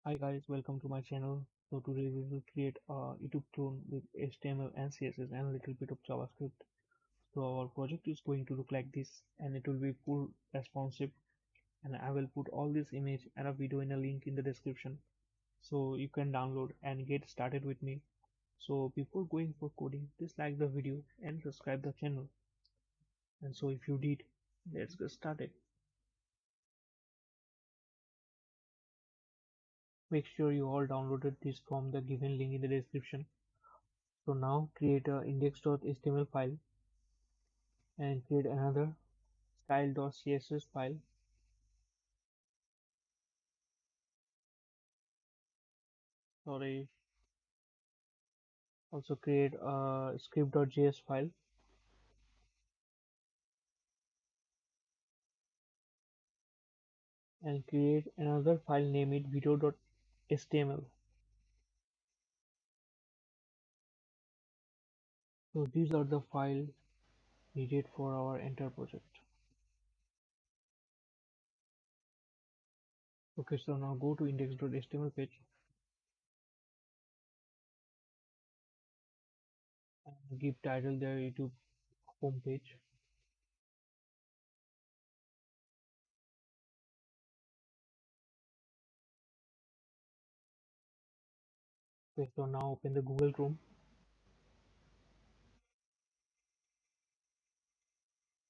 Hi guys, welcome to my channel. So today we will create a YouTube clone with HTML and CSS and a little bit of JavaScript. So our project is going to look like this and it will be full responsive, and I will put all this image and a video in a link in the description so you can download and get started with me. So before going for coding, please like the video and subscribe the channel. And so if you did, let's get started. Make sure you all downloaded this from the given link in the description. So now create a index.html file and create another style.css file. Sorry, also create a script.js file and create another file, name it video.html. So these are the files needed for our entire project. Okay, so now go to index.html page and give title there YouTube home page. Okay, so now open the Google Chrome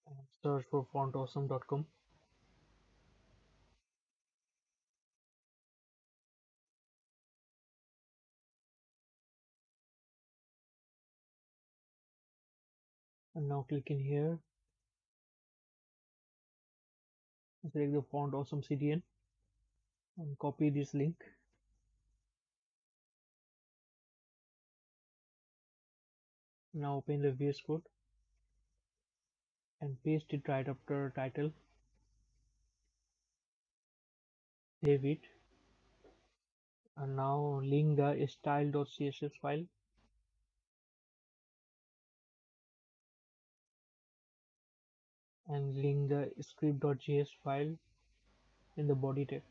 and search for fontawesome.com. And now click in here, select the font awesome CDN and copy this link. Now open the VS Code and paste it right after title. Save it, and now link the style.css file and link the script.js file in the body tag.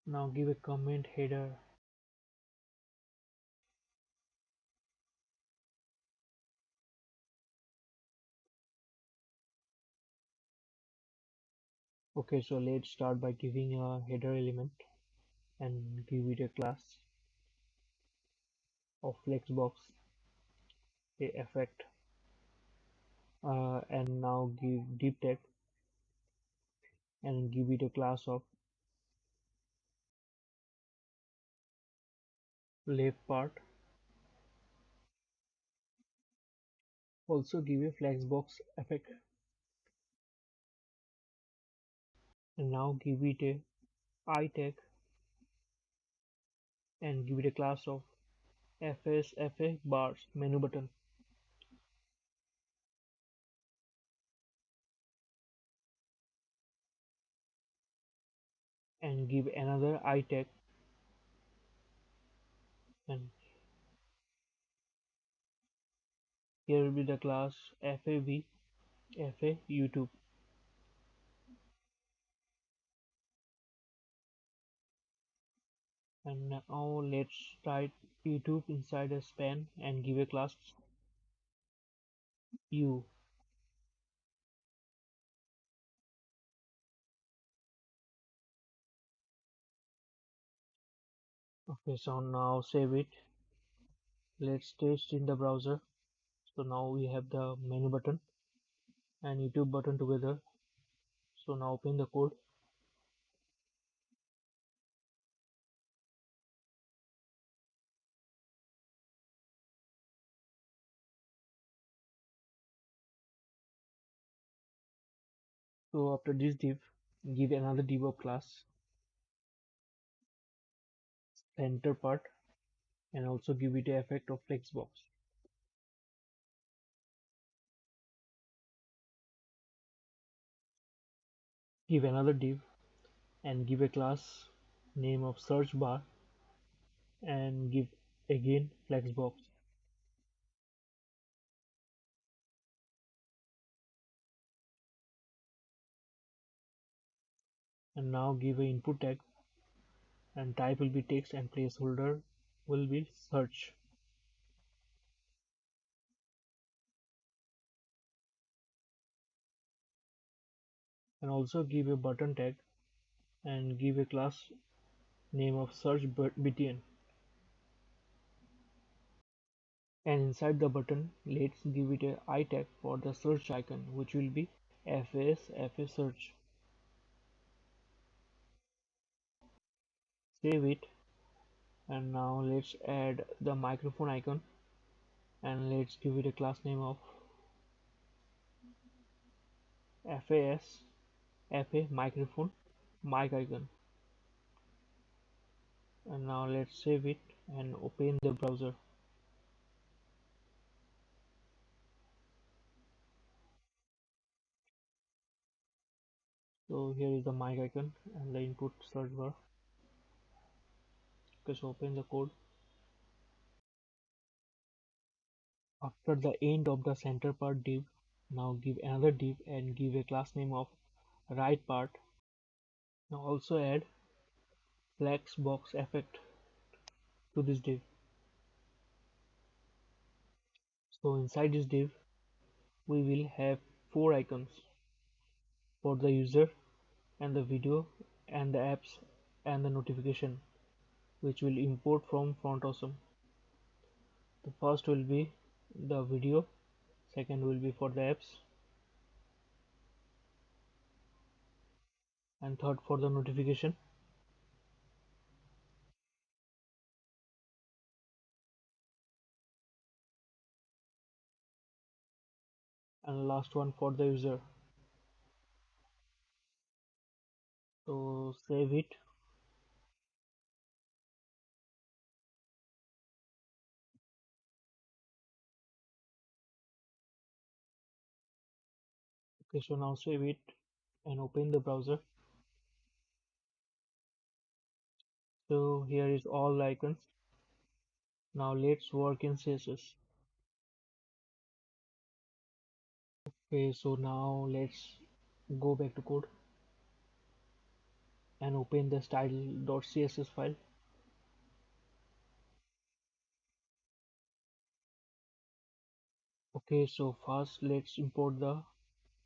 Now give a comment header. Okay, so let's start by giving a header element and give it a class of flexbox, a effect, and now give deep tag and give it a class of left part. Also give a flexbox effect, and now give it a I tag and give it a class of FSFA bars menu button, and give another I tag, and here will be the class FAV FA YouTube. And now let's write YouTube inside a span and give a class U. Okay, so now save it. Let's test in the browser. So now we have the menu button and YouTube button together. So now open the code. So after this div, give another div of class center part and also give it a effect of flexbox. Give another div and give a class name of search bar and give again flexbox. and now give a input tag, and type will be text and placeholder will be search. And also give a button tag and give a class name of search btn. And inside the button, let's give it a I tag for the search icon, which will be FA search. Save it, and now let's add the microphone icon, and let's give it a class name of FAS FA microphone mic icon. And now let's save it and open the browser. So here is the mic icon and the input search bar. Just open the code. After the end of the center part div, now give another div and give a class name of right part. Now also add flexbox effect to this div. So inside this div, we will have four icons for the user and the video and the apps and the notification, which will import from front awesome. The first will be the video, second will be for the apps, and third for the notification, and last one for the user. So save it. Okay, so now save it and open the browser. So here is all the icons. Now let's work in CSS. Okay, so now let's go back to code and open the style.css file. Okay, so first let's import the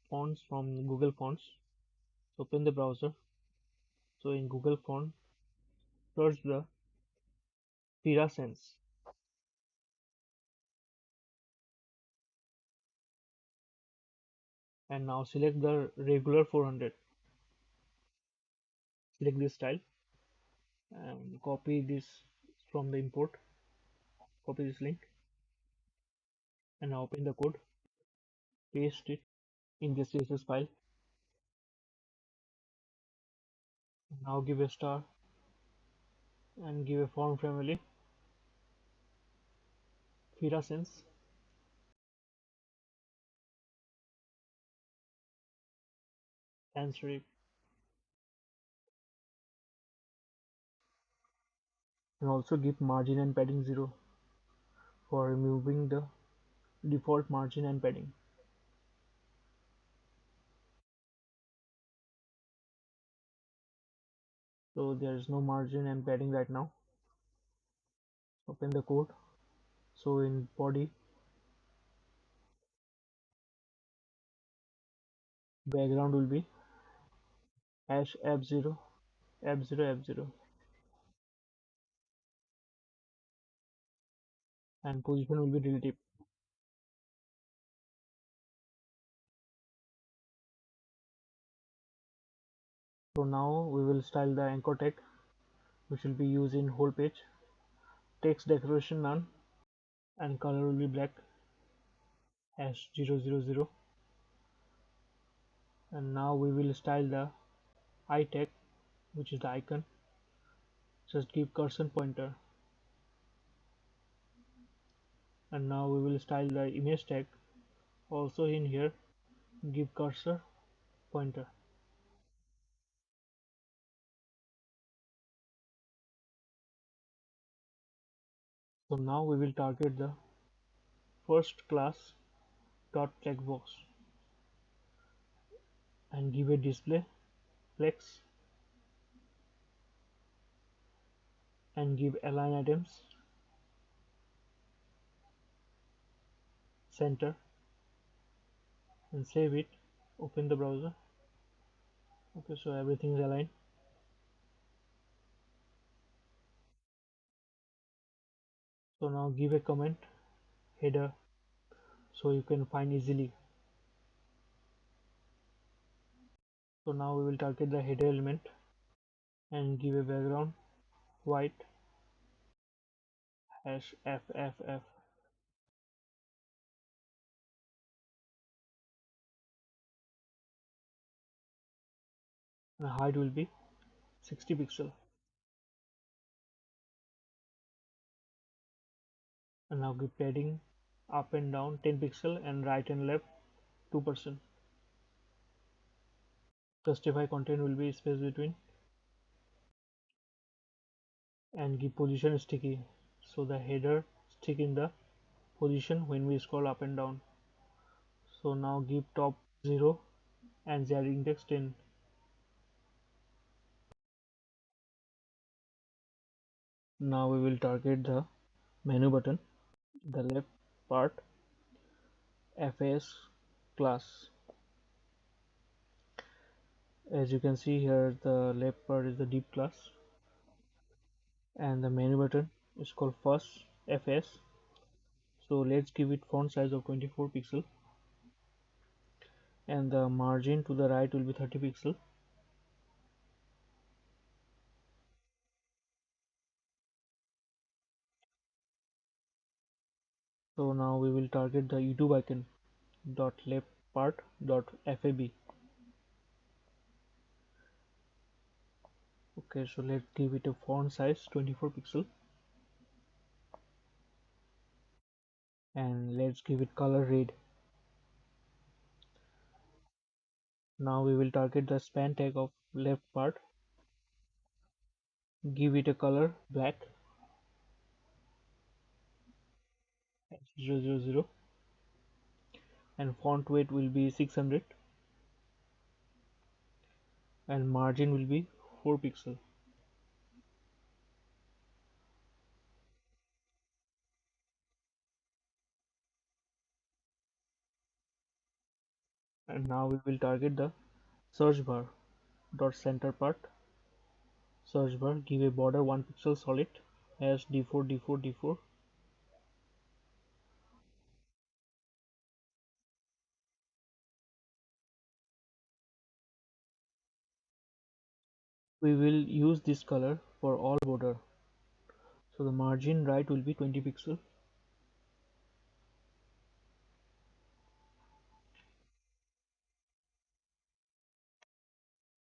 fonts from Google Fonts. So open the browser. So in Google Font, search the Sense, and now select the regular 400. Select this style and copy this from the import. Copy this link and now open the code. Paste it in the CSS file. Now give a star and give a font family Sense and strip, and also give margin and padding 0 for removing the default margin and padding. So there is no margin and padding right now. Open the code. So in body, background will be hash f0 f0 f0, and position will be relative. So now we will style the anchor tag, which will be used in whole page. Text decoration none, and color will be black hash 000. And now we will style the I tag, which is the icon. Just give cursor pointer. And now we will style the image tag. Also in here, give cursor pointer. So now we will target the first class dot flexbox and give a display flex and give align items center and save it. Open the browser. Okay, so everything is aligned. So now give a comment header so you can find easily. So now we will target the header element and give a background white hash FFF, and height will be 60 pixel. And now give padding up and down 10 pixel and right and left 2%. Justify content will be space between and give position sticky so the header stick in the position when we scroll up and down. So now give top 0 and z index 10. Now we will target the menu button, the left part FAS class. As you can see here, the left part is the div class and the menu button is called first FS. So let's give it font size of 24 pixel and the margin to the right will be 30 pixel. So now we will target the YouTube icon dot left part dot FAB. Okay, so let's give it a font size 24 pixel and let's give it color red. Now we will target the span tag of left part, give it a color black 000 and font weight will be 600 and margin will be 4 pixel. And now we will target the search bar dot center part. Search bar, give a border 1 pixel solid as d4 d4 d4. We will use this color for all border. So the margin right will be 20 pixel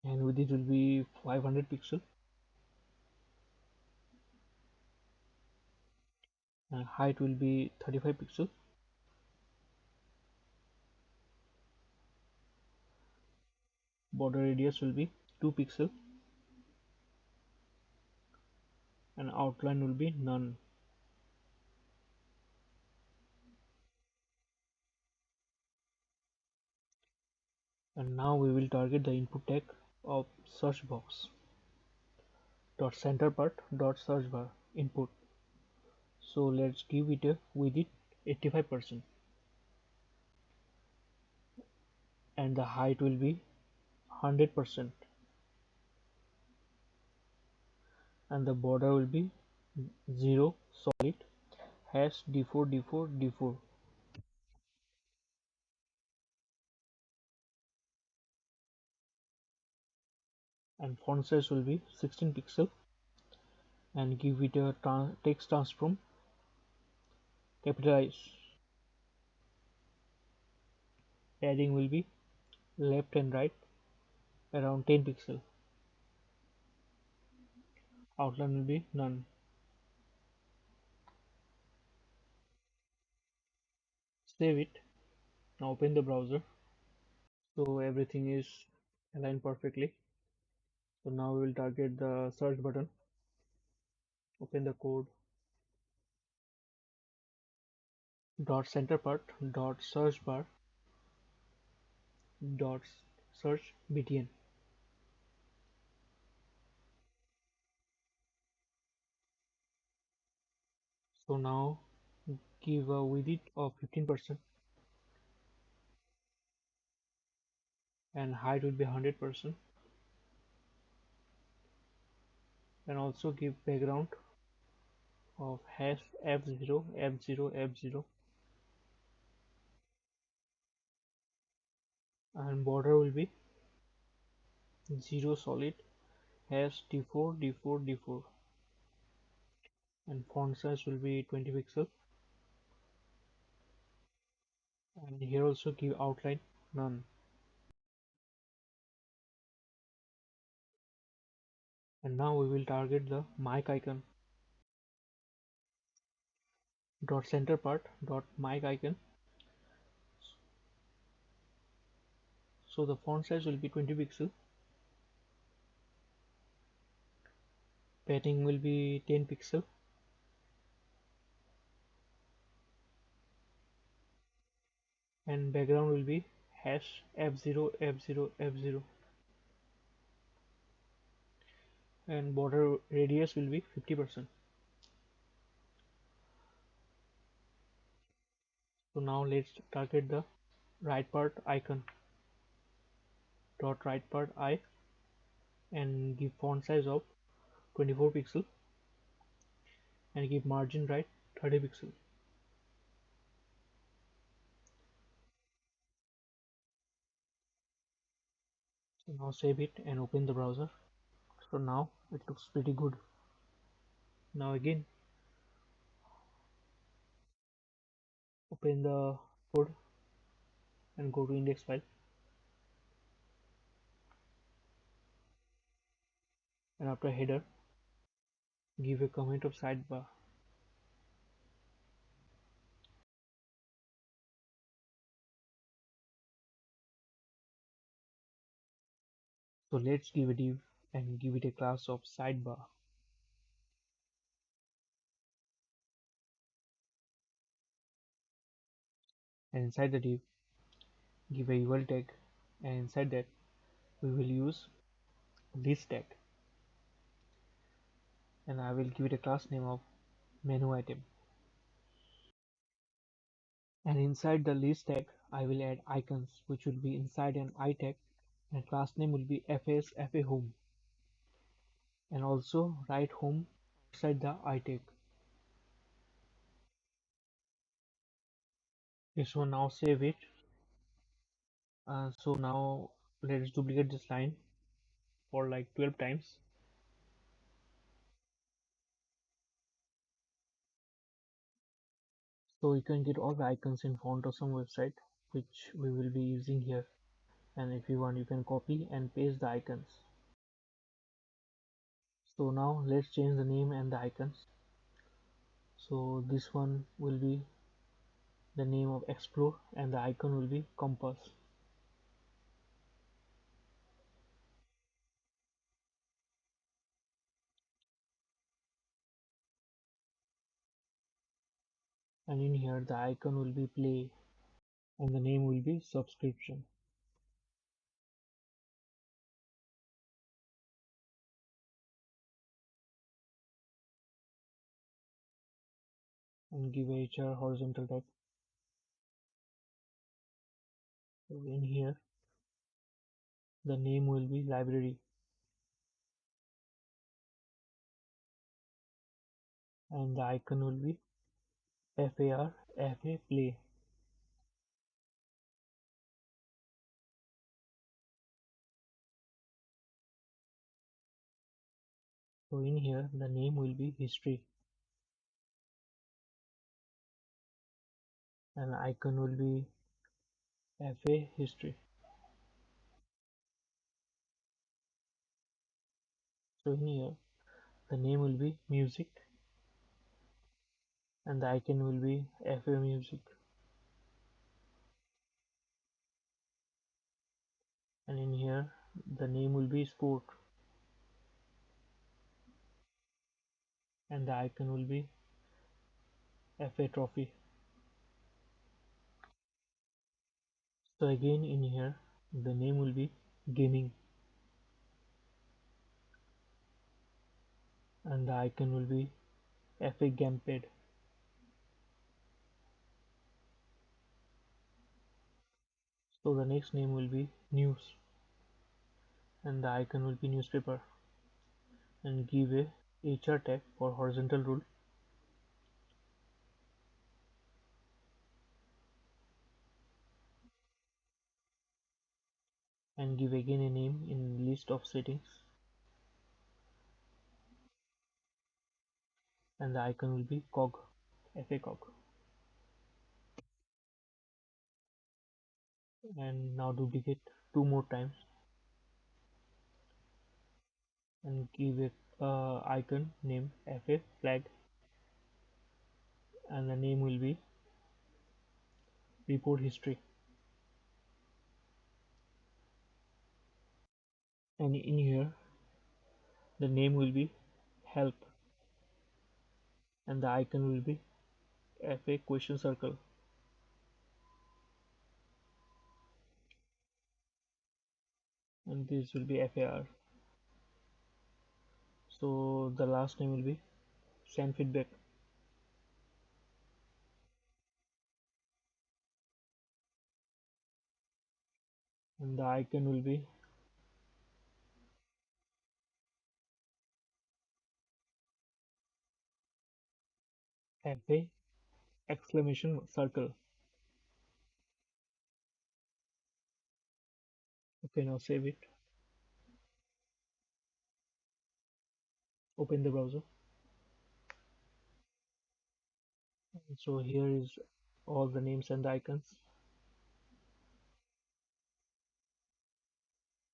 and with it will be 500 pixel and height will be 35 pixel. Border radius will be 2 pixel and outline will be none. And now we will target the input tag of search box dot center part dot search bar input. So let's give it a with it 85% and the height will be 100% and the border will be 0 solid hash d4 d4 d4 and font size will be 16 pixel and give it a text transform capitalize. Padding will be left and right around 10 pixel. Outline will be none. Save it. Now open the browser. So everything is aligned perfectly. So now we will target the search button. Open the code dot center part dot search bar dot search btn. So now give a width of 15% and height will be 100%, and also give background of hash f0 f0 f0, and border will be 0 solid hash d4 d4 d4, and font size will be 20 pixel, and here also give outline none. And now we will target the mic icon. Dot center part dot mic icon. So the font size will be 20 pixel, padding will be 10 pixel, and background will be hash f0 f0 f0, and border radius will be 50%. So now let's target the right part icon. Dot right part I, and give font size of 24 pixel, and give margin right 30 pixel. So now save it and open the browser. So now it looks pretty good. Now again open the code and go to index file, and after header give a comment of sidebar. So let's give a div and give it a class of sidebar, and inside the div give a UL tag, and inside that we will use list tag, and I will give it a class name of menu item. And inside the list tag I will add icons, which will be inside an I tag, and class name will be fs fa home, and also write home outside the I tag. Okay, so now save it. So now let's duplicate this line for like 12 times. So you can get all the icons in font of some website which we will be using here, and if you want you can copy and paste the icons. So now let's change the name and the icons. So this one will be the name of explore, and the icon will be compass. And in here the icon will be play, and the name will be subscription. And give HR horizontal tag. So in here the name will be library, and the icon will be FA play. So in here the name will be history, and the icon will be FA history. So in here the name will be music, and the icon will be FA music. And in here the name will be sport, and the icon will be FA trophy. So again in here the name will be gaming, and the icon will be FA gamepad. So the next name will be news, and the icon will be newspaper, and give a HR tag for horizontal rule, and give again a name in list of settings, and the icon will be cog, FA cog. And now duplicate two more times and give it icon name FA flag, and the name will be report history, and in here the name will be help, and the icon will be FA question circle, and this will be FAR. So the last name will be send feedback, and the icon will be FA exclamation circle. Okay, now save it, open the browser. So here is all the names and the icons.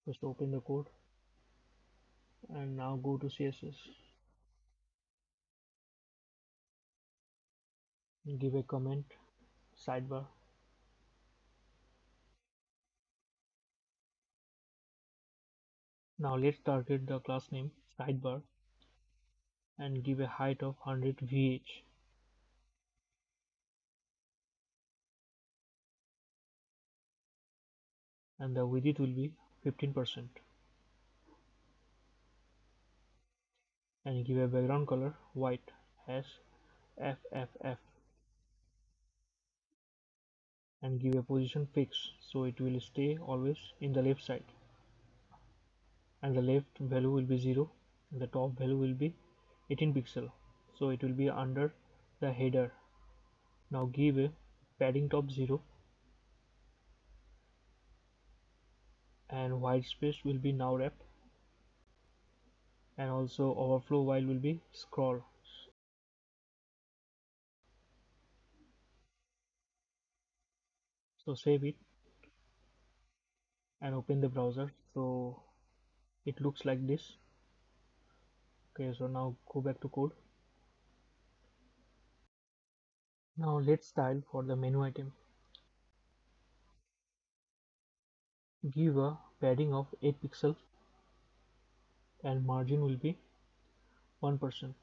Just open the code and now go to CSS, give a comment, sidebar. Now let's target the class name sidebar and give a height of 100 VH, and the width will be 15%, and give a background color white as FFF, and give a position fix so it will stay always in the left side, and the left value will be 0 and the top value will be 18 pixel, so it will be under the header. Now give a padding top 0, and white space will be now wrap, and also overflow while will be scroll. So save it and open the browser. So it looks like this. Okay, so now go back to code. Now let's style for the menu item. Give a padding of 8 pixel and margin will be 1%.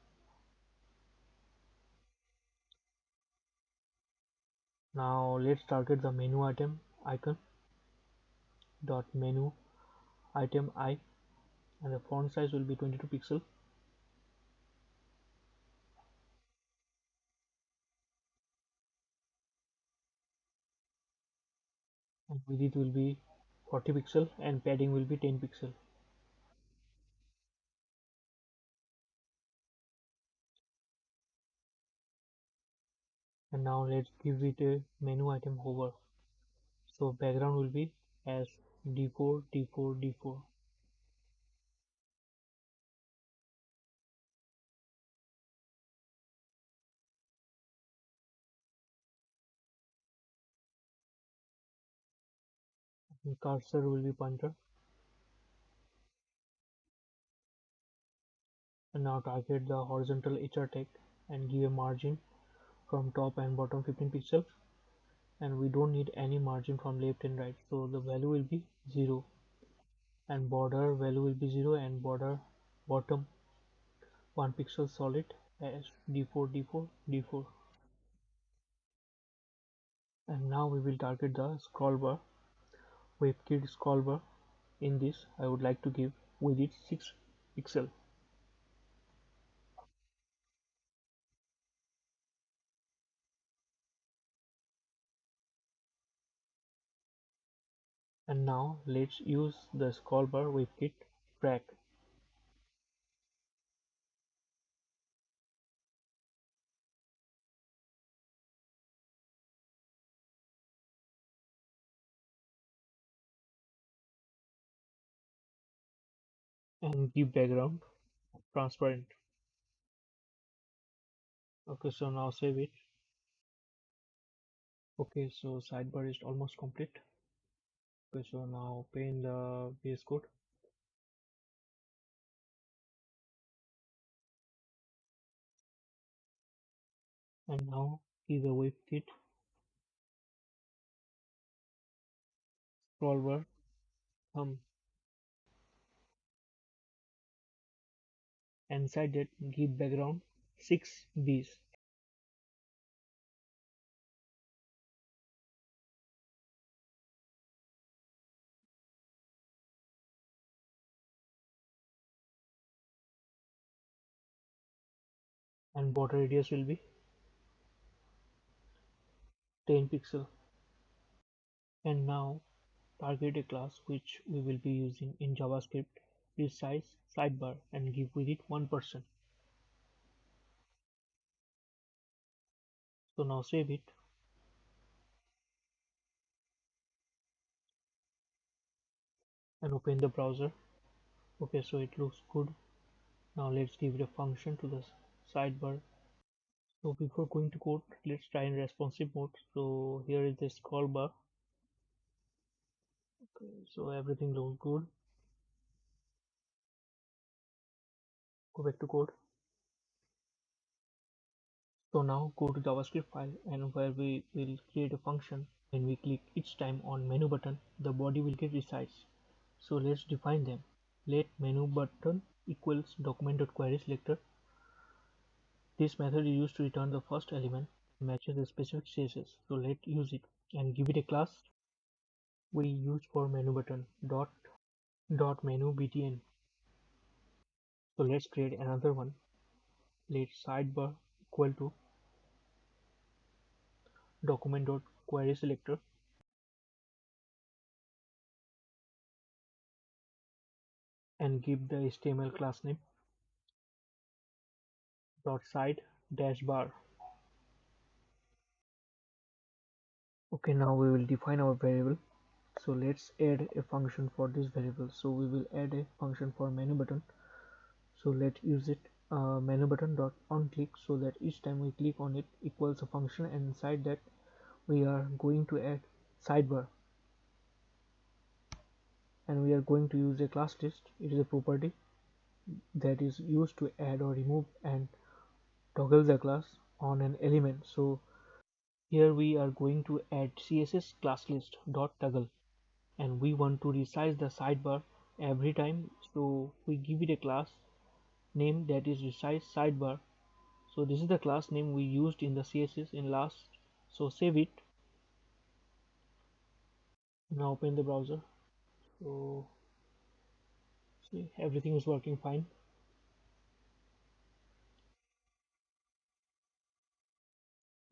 Now let's target the menu item icon dot menu item I, and the font size will be 22 pixel, and width will be 40 pixel and padding will be 10 pixel. And now let's give it a menu item hover. So background will be as D4 D4 D4. And cursor will be pointer. And now target the horizontal HR tag and give a margin from top and bottom 15 pixels, and we don't need any margin from left and right, so the value will be 0, and border value will be 0, and border bottom 1 pixel solid as D4 D4 D4. And now we will target the scroll bar, WebKit scroll bar. In this I would like to give width 6 pixel, And now let's use the scroll bar with Kit track and give background transparent. Okay, so now save it. Okay, so sidebar is almost complete. Okay, so now paint the base code and now give a web kit scroll bar thumb, and inside that give background 6 bees and border radius will be 10 pixel. And now target a class which we will be using in JavaScript resize sidebar and give with it 1%. So now save it and open the browser. Okay, so it looks good. Now let's give it a function to the sidebar. So before going to code, let's try in responsive mode. So here is the scroll bar. Okay, so everything looks good. Go back to code. So now go to JavaScript file and where we will create a function. When we click each time on menu button, the body will get resized. So let's define them. Let menu button equals document.querySelector. This method is used to return the first element matches the specific CSS. So let's use it and give it a class we use for menu button dot menu btn. So let's create another one. Let sidebar equal to document.querySelector and give the HTML class name dot side dash bar. Okay, now we will define our variable. So let's add a function for this variable. So we will add a function for menu button. So let's use it menu button dot on click, so that each time we click on it equals a function, and inside that we are going to add sidebar, and we are going to use a class list. It is a property that is used to add or remove and toggle the class on an element. So here we are going to add css class list dot toggle, and we want to resize the sidebar every time. So we give it a class name that is resize sidebar. So this is the class name we used in the css in last. So save it. Now open the browser. So see, everything is working fine.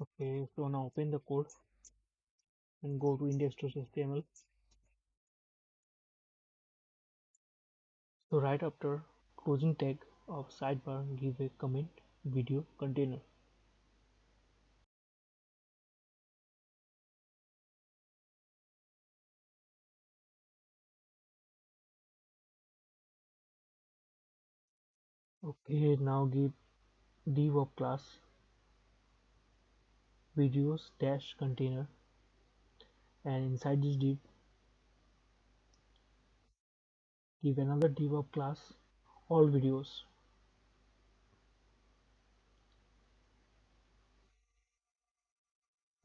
Okay, so now open the code and go to index.html. So right after closing tag of sidebar, give a comment video container. Okay, now give div of class videos dash container, and inside this div give another div of class all videos,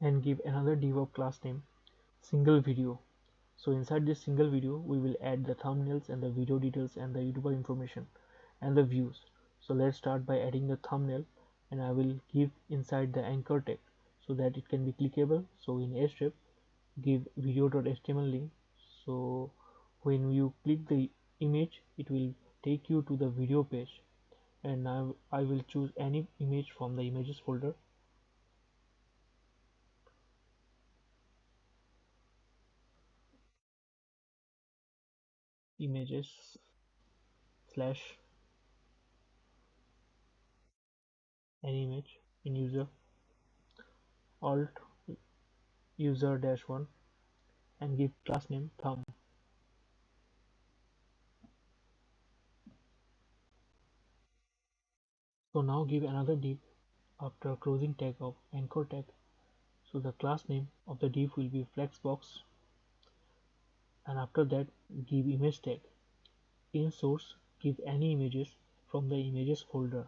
and give another div of class name single video. So inside this single video we will add the thumbnails and the video details and the YouTuber information and the views. So let's start by adding the thumbnail, and I will give inside the anchor tag so that it can be clickable. So in href give video.html link, so when you click the image it will take you to the video page, and now I will choose any image from the images folder. images slash any image in user alt user dash one and give class name thumb. So now give another div after closing tag of anchor tag. So the class name of the div will be flexbox, and after that give image tag. In source give any images from the images folder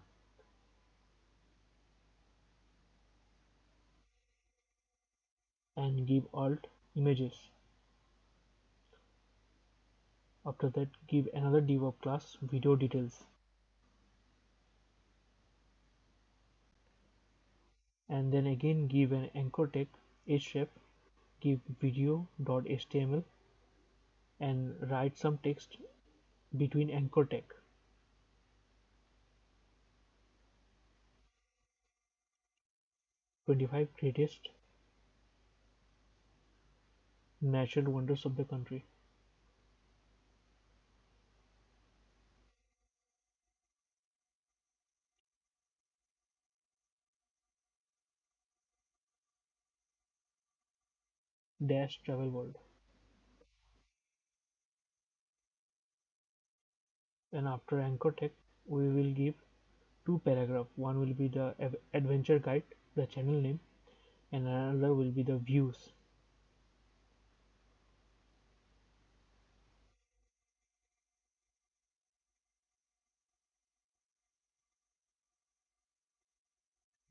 and give alt images. After that give another div of class video details and then again give an anchor tag href, give video.html and write some text between anchor tag. 25 greatest natural wonders of the country. Dash travel world. And after anchor tag we will give two paragraph. One will be the adventure guide, the channel name, and another will be the views.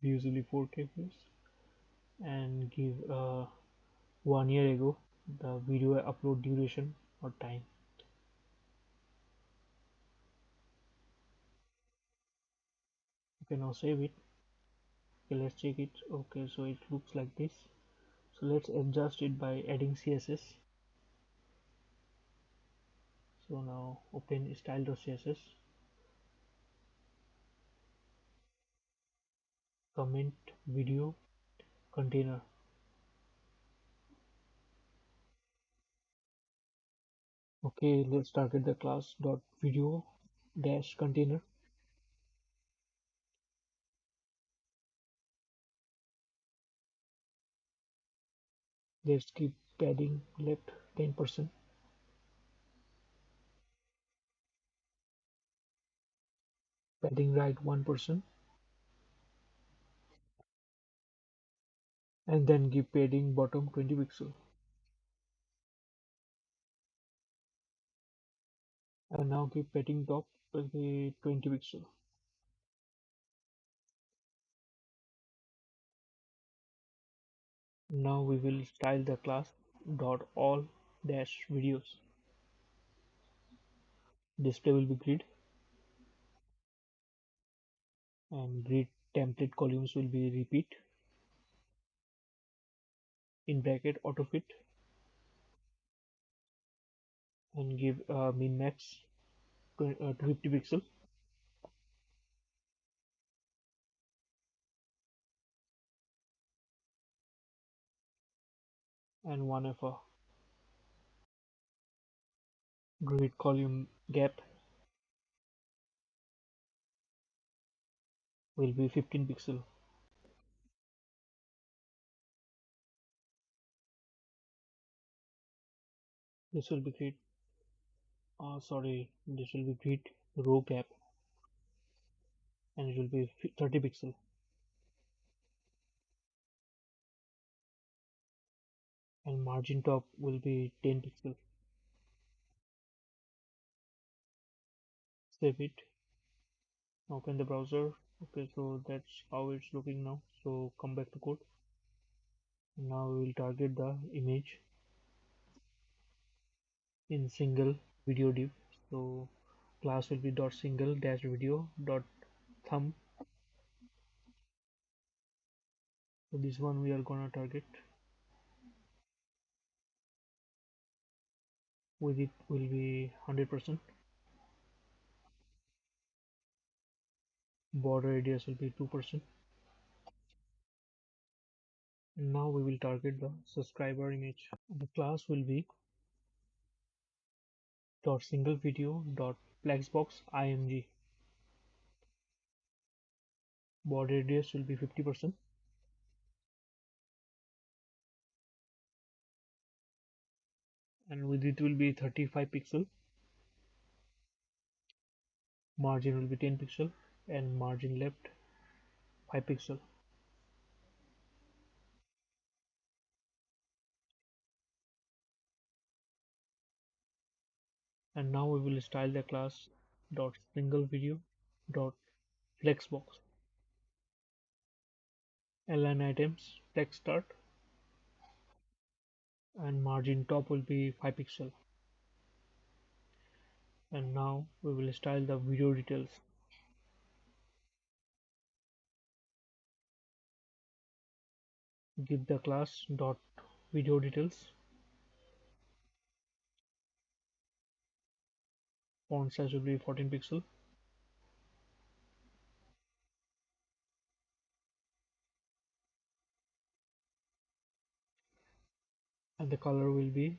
Views will be 4K views and give 1 year ago the video upload duration or time. You can now save it. Okay, let's check it. Okay, so it looks like this. So let's adjust it by adding CSS. So now open style.css, comment video container. Okay, let's target the class dot video dash container. Let's keep padding left 10%, padding right 1%, and then give padding bottom 20 pixel. And now give padding top will be 20 pixel. Now we will style the class dot all dash videos. Display will be grid and grid template columns will be repeat in bracket auto fit and give min max 250 pixel and 1 FR. Grid column gap will be 15 pixel. This will be grid. Sorry, this will be grid row gap and it will be 30 pixel. And margin top will be 10 pixel. Save it. Open the browser. Okay, so that's how it's looking now. So come back to code. Now we will target the image in single video div. So class will be dot single dash video dot thumb. So this one we are gonna target. With it will be 100%. Border radius will be 2%. Now we will target the subscriber image. The class will be dot single video dot flexbox img. Border radius will be 50%, and width it will be 35 pixel. Margin will be 10 pixel, and margin left 5 pixel. And now we will style the class dot single video dot flexbox. Align items text start, and margin top will be 5 pixel. And now we will style the video details. Give the class dot video details. Font size will be 14 pixel, and the color will be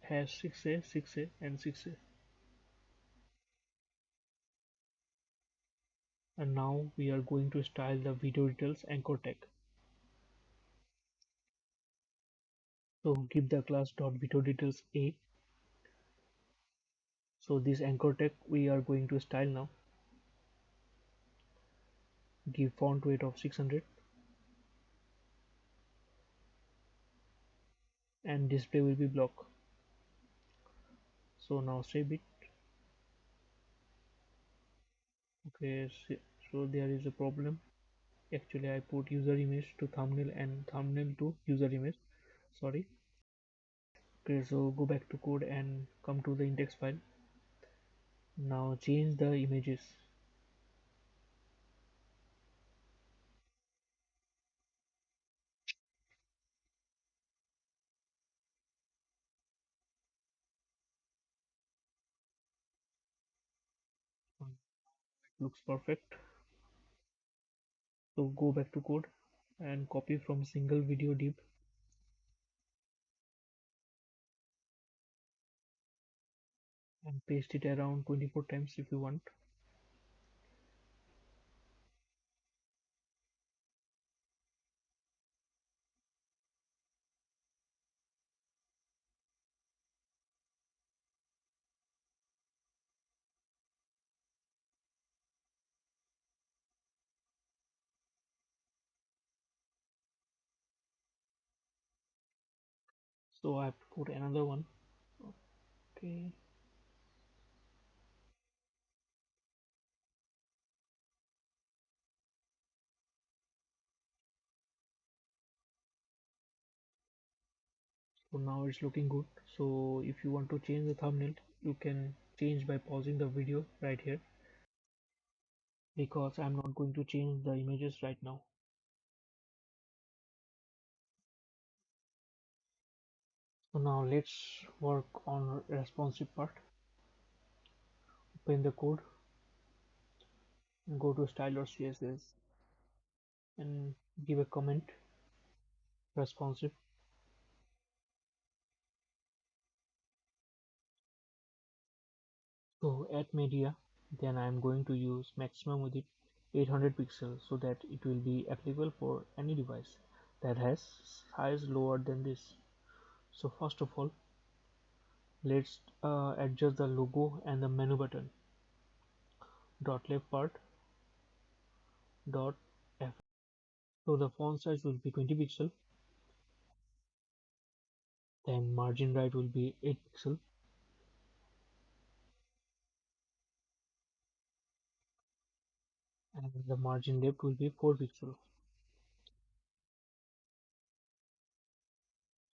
hash 6A, 6A, and 6A. And now we are going to style the video details anchor tag. So give the class dot video details a. So this anchor tag we are going to style now. Give font weight of 600, and display will be block. So now save it. Okay, so there is a problem. Actually, I put user image to thumbnail and thumbnail to user image. Sorry. Okay, so go back to code and come to the index file. Now change the images. Looks perfect. So go back to code and copy from single video div and paste it around 24 times if you want. So I have to put another one. Okay. So now it's looking good. So if you want to change the thumbnail, you can change by pausing the video right here, because I'm not going to change the images right now. So now let's work on responsive part. Open the code, go to style.css and give a comment responsive. So add media, then I am going to use maximum width 800 pixels so that it will be applicable for any device that has size lower than this. So first of all, let's adjust the logo and the menu button. Dot left part dot f. So the font size will be 20 pixel, then margin right will be 8 pixel, and the margin left will be 4 pixel.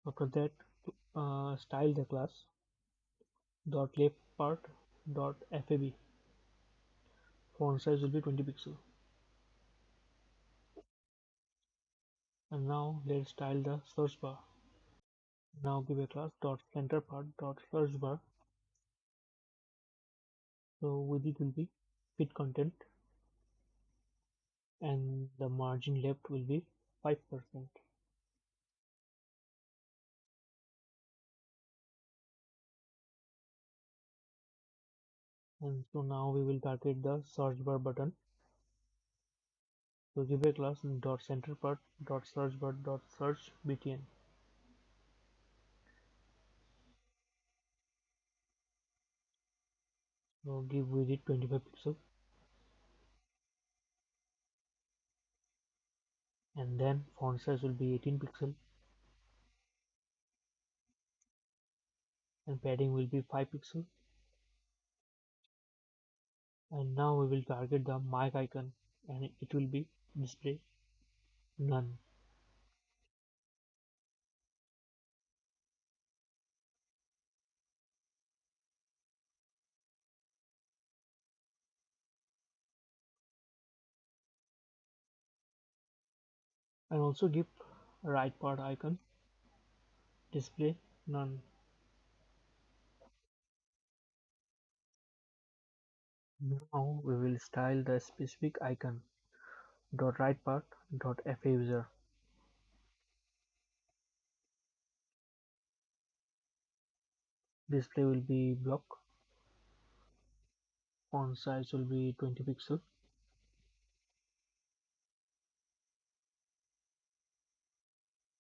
After that, style the class dot left part dot fab. Font size will be 20 pixel. And now let's style the search bar. Now give a class dot center part dot search bar. So with it will be fit content, and the margin left will be 5%. And so now we will target the search bar button. So give a class dot center part dot search bar dot search btn. So give width 25 pixel, and then font size will be 18 pixel, and padding will be 5 pixel. And now we will target the mic icon, and it will be display none. And also give right part icon display none. Now we will style the specific icon dot right part dot fa user. Display will be block, font size will be 20 pixel,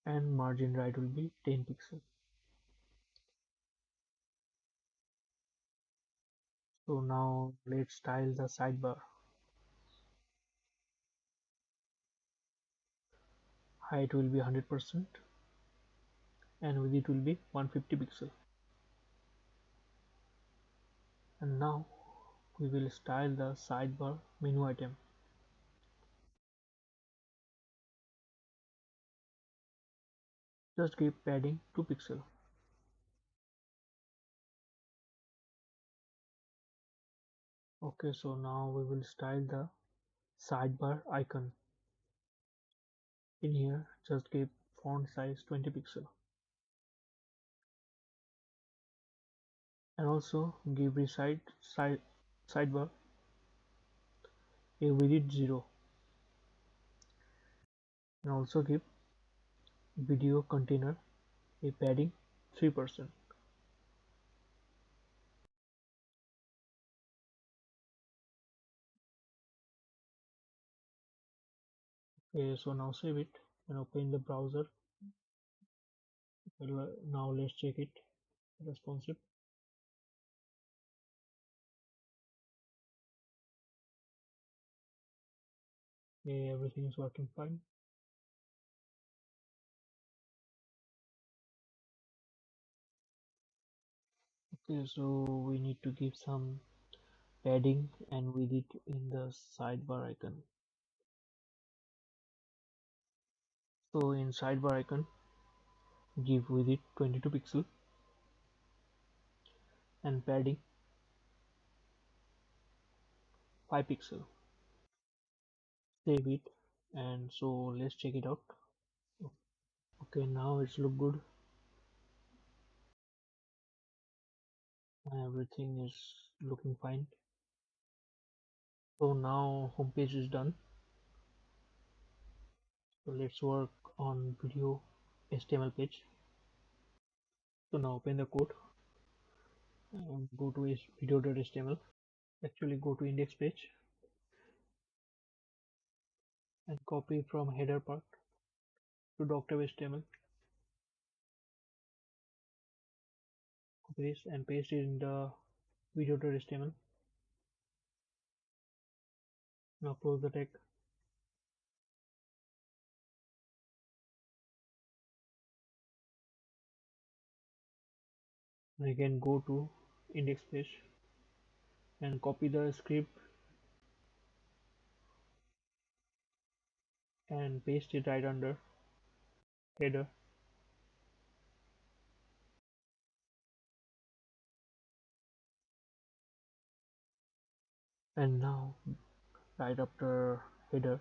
and margin right will be 10 pixel. So now let's style the sidebar. Height will be 100% and width will be 150 pixel. And now we will style the sidebar menu item. Just give padding 2 pixel. Okay, so now we will style the sidebar icon. In here, just give font size 20 pixel. And also give sidebar a width 0. And also give video container a padding 3%. Okay, so now save it and open the browser. Now let's check it responsive. Okay, everything is working fine. Okay, so we need to give some padding and width in the sidebar icon. So in sidebar icon, give width 22 pixel and padding 5 pixel. Save it, and so let's check it out. Okay, now it's look good. Everything is looking fine. So now homepage is done. So let's work on video HTML page. So now open the code and go to video.html. Actually go to index page and copy from header part to doc.html. Copy this and paste it in the video.html. Now close the tag. And again go to index page and copy the script and paste it right under header. And now right after header,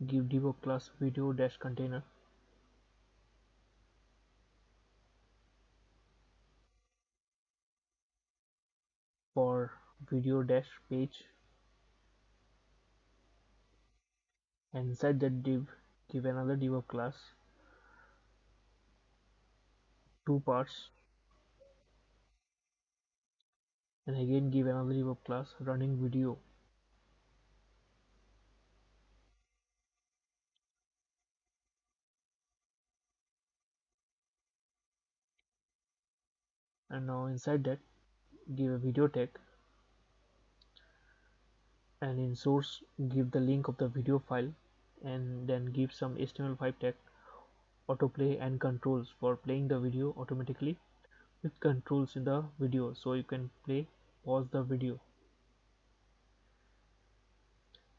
give debug class video dash container for video dash page, and inside that div give another debug class, two parts, and again give another div of class running video, and now inside that give a video tag, and in source give the link of the video file, and then give some HTML5 tag, autoplay and controls for playing the video automatically with controls in the video, so you can play pause the video.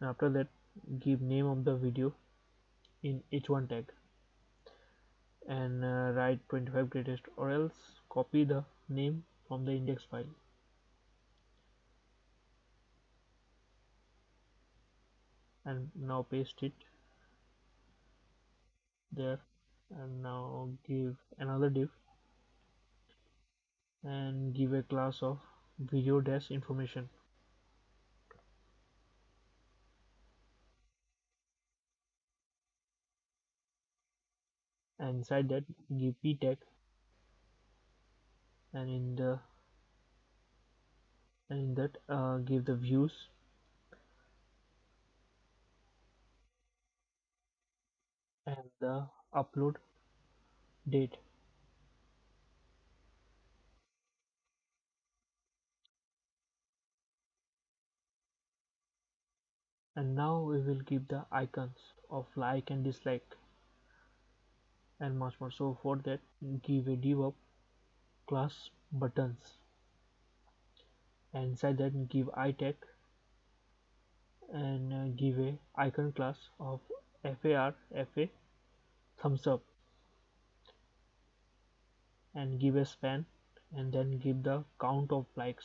And after that give name of the video in h1 tag, and write 25 greatest, or else copy the name from the index file and now paste it there. And now give another div and give a class of video dash information, and inside that give p tag, and in that give the views and the upload date. And now we will give the icons of like and dislike and much more. So for that give a div of class buttons, and inside that give I tag, and give a icon class of fa thumbs up, and give a span, and then give the count of likes.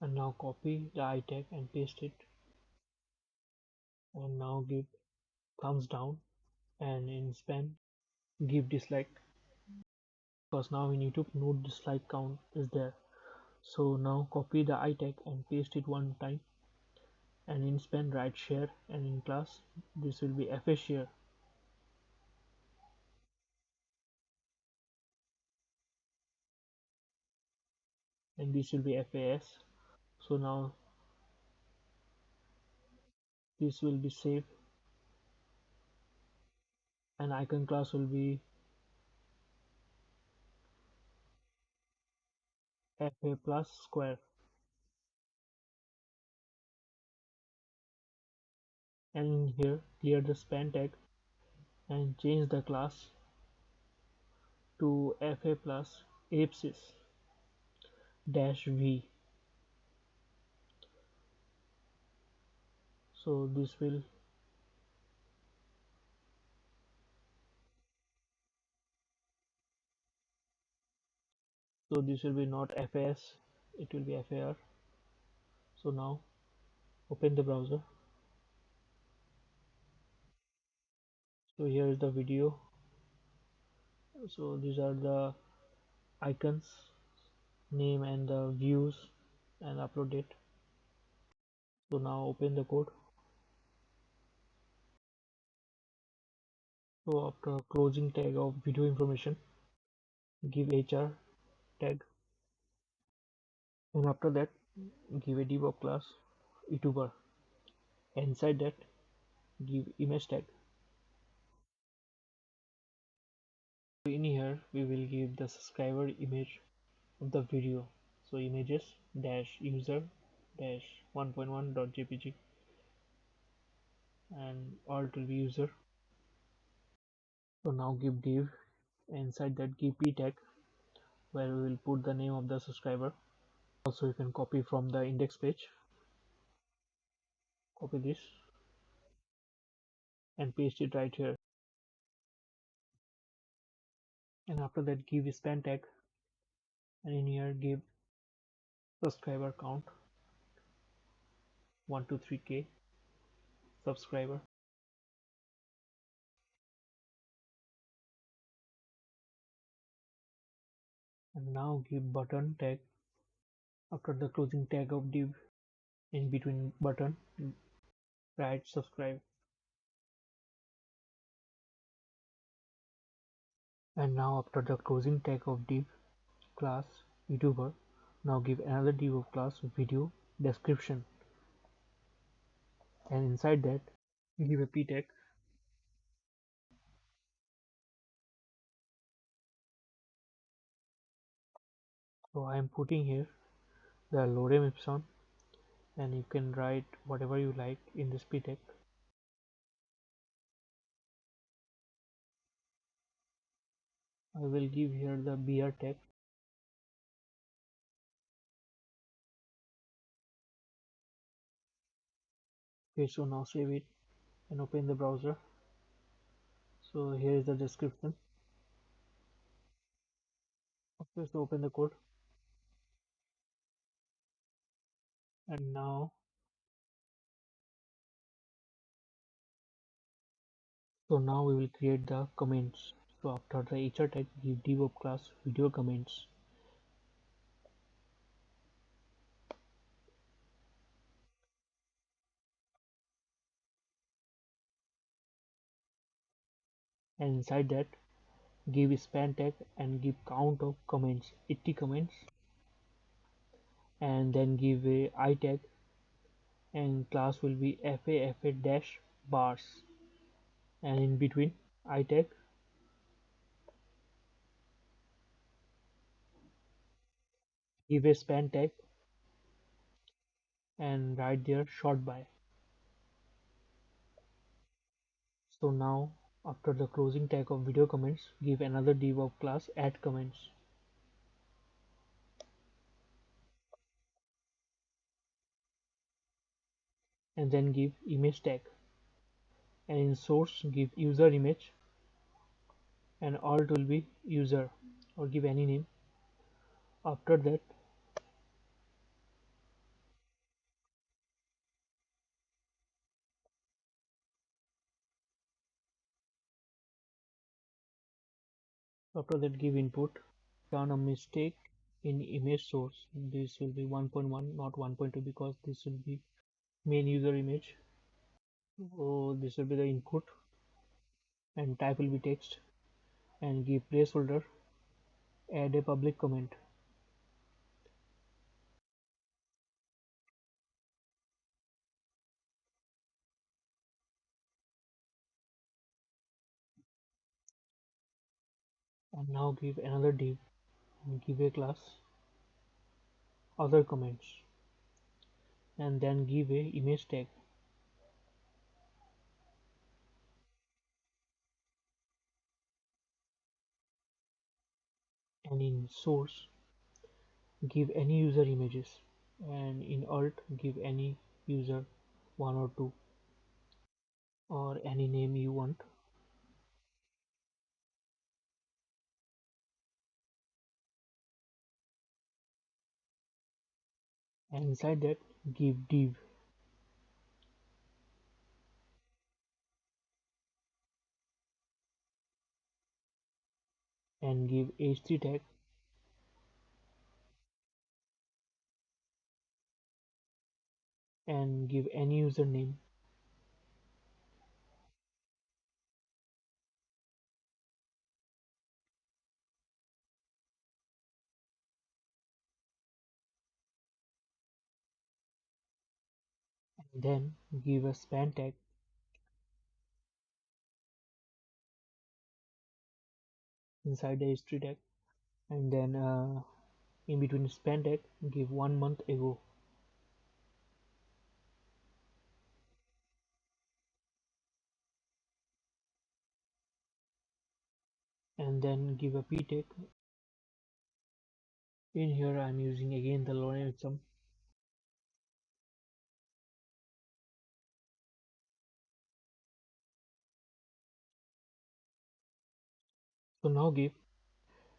And now copy the I tag and paste it, and now give thumbs down, and in span give dislike, because now in YouTube no dislike count is there. So now copy the I tag and paste it one time, and in span write share, and in class this will be fa share, and this will be fas. So now this will be saved, and icon class will be fa plus square, and in here clear the span tag and change the class to fa plus ellipsis dash v. So this will be not fas, it will be far. So now open the browser. So here is the video. So these are the icons, name and the views and upload date. So now open the code. So after closing tag of video information give hr tag, and after that give a div of class youtuber, and inside that give image tag. In here we will give the subscriber image of the video, so images dash user dash 1.1.jpg, and alt will be user. So now give div, inside that give p tag, where we will put the name of the subscriber. Also you can copy from the index page, copy this and paste it right here, and after that give span tag, and in here give subscriber count 123k subscriber, and now give button tag after the closing tag of div. In between button write subscribe, and now after the closing tag of div class YouTuber. Now give another div of class video description, and inside that give a p tag. So I am putting here the lorem ipsum, and you can write whatever you like in this p tag. I will give here the br tag. Okay, so now save it and open the browser. So here is the description. Okay, so open the code, and now we will create the comments. So after the hr tag, give div of class video comments, and inside that give span tag and give count of comments 80 comments, and then give a I tag, and class will be fa dash bars, and in between I tag give a span tag and write there short by. So now after the closing tag of video comments, give another div of class add comments, and then give image tag, and in source give user image, and alt will be user, or give any name. After that give input. Found a mistake in image source. This will be 1.1, not 1.2, because this will be main user image. So this will be the input, and type will be text, and give placeholder, add a public comment. And now give another div and give a class other comments, and then give a image tag, and in source give any user images, and in alt give any user, one or two, or any name you want. And inside that give div, and give h3 tag, and give any username, and then give a span tag, inside the history tag, and then in between span tag give 1 month ago, and then give a p tag. In here I'm using again the logarithm. So now give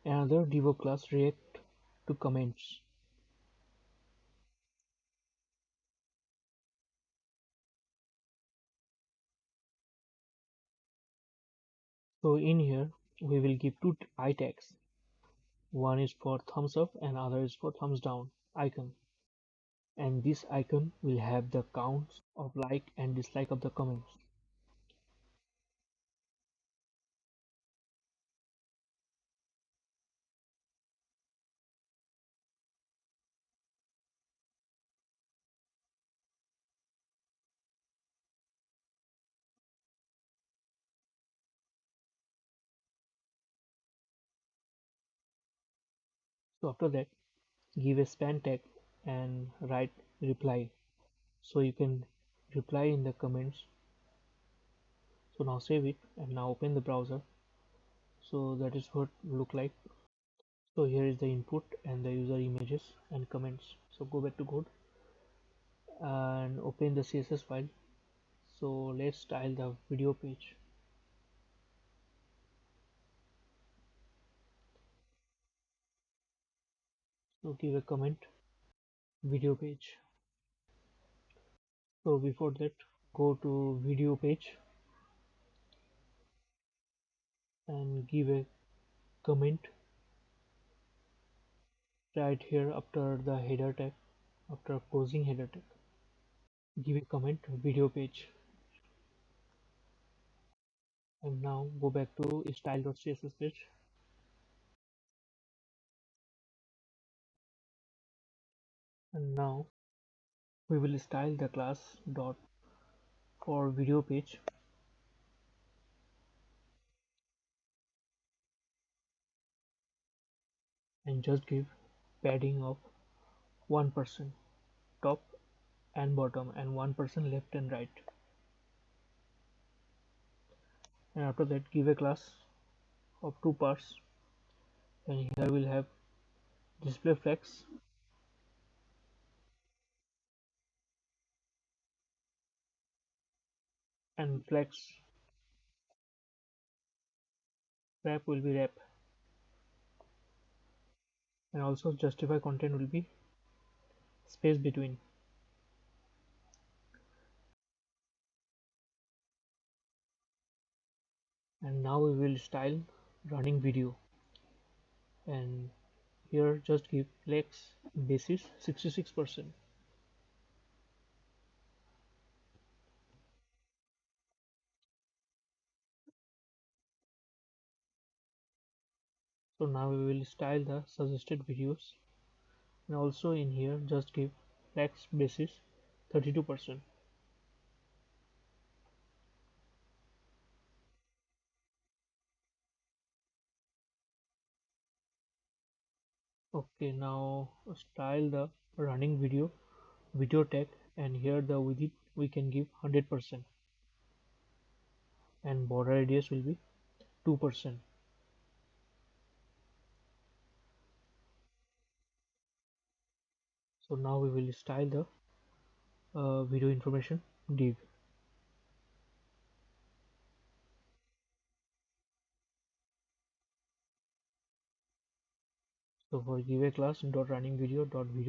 another div class react to comments. So in here we will give two I tags. One is for thumbs up and other is for thumbs down icon. And this icon will have the counts of like and dislike of the comments. So after that, give a span tag and write reply. So you can reply in the comments. So now save it and now open the browser. So that is what look like. So here is the input and the user images and comments. So go back to code and open the CSS file. So let's style the video page. So give a comment video page. So before that, go to video page and give a comment right here after the header tag, after closing header tag. Give a comment video page. And now go back to style.css page. And now we will style the class dot for video page and just give padding of 1% top and bottom and 1% left and right. And after that give a class of two parts, and here we'll have display flex and flex wrap will be wrap, and also justify content will be space between. And now we will style running video, and here just give flex basis 66%. So now we will style the suggested videos, and also in here just give flex basis 32%. Okay, now style the running video tag, and here the width we can give 100% and border radius will be 2%. So now we will style the video information div. So for give a class dot running video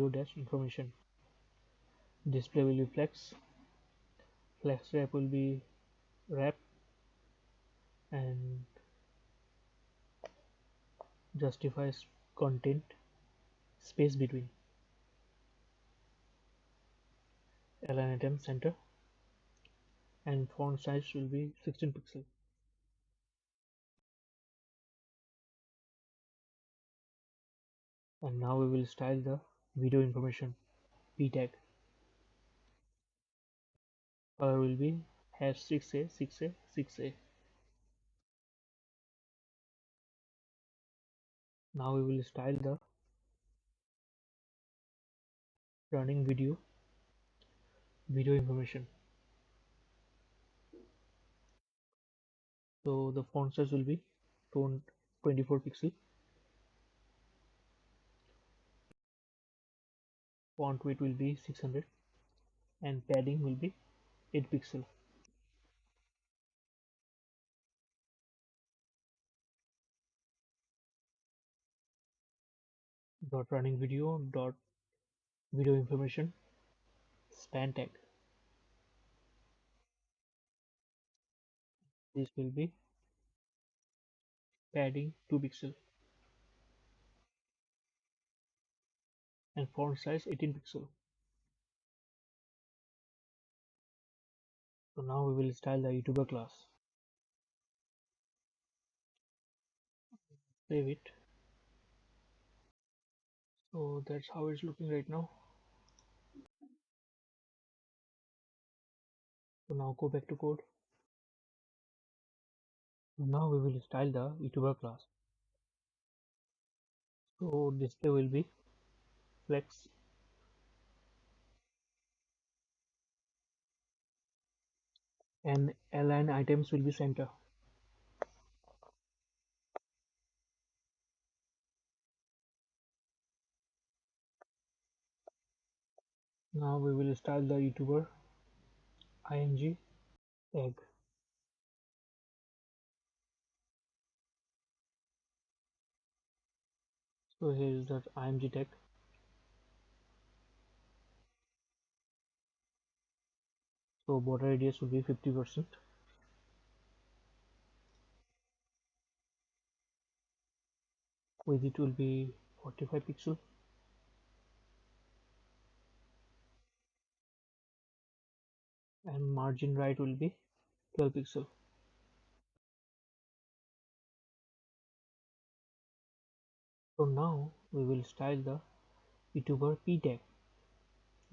dash information, display will be flex wrap will be wrap, and justifies content space between, align item center, and font size will be 16 pixel. And now we will style the video information p tag. Color will be hash 6a 6a 6a. Now we will style the running video information. So the font size will be 24 pixel, font weight will be 600, and padding will be 8 pixel. Dot running video information span tag. This will be padding 2 pixel and font size 18 pixel. So now we will style the YouTuber class. Save it. So that's how it's looking right now. So now go back to code. Now we will style the YouTuber class. So display will be flex, and align items will be center. Now we will style the YouTuber ing tag. So here is the img tag. So border radius will be 50%. Width it will be 45 pixel, and margin right will be 12 pixel. So now we will style the YouTuber p tag.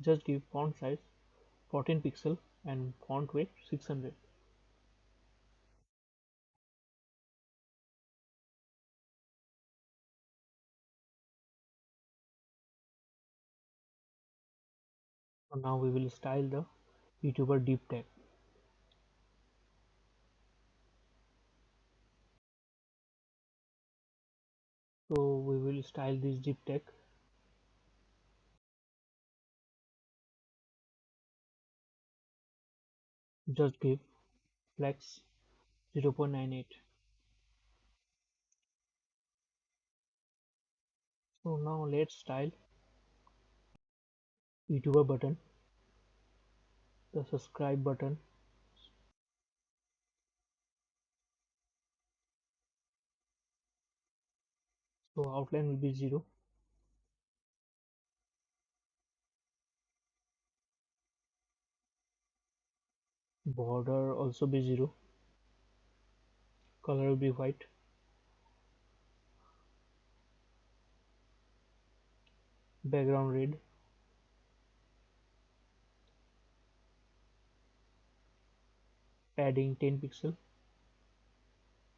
Just give font size 14 pixel and font weight 600. So now we will style the YouTuber deep tag. So we will style this deep tag. Just give flex 0.98. So now let's style YouTuber button, the subscribe button. So outline will be 0, border also be 0, color will be white, background red, padding 10 pixel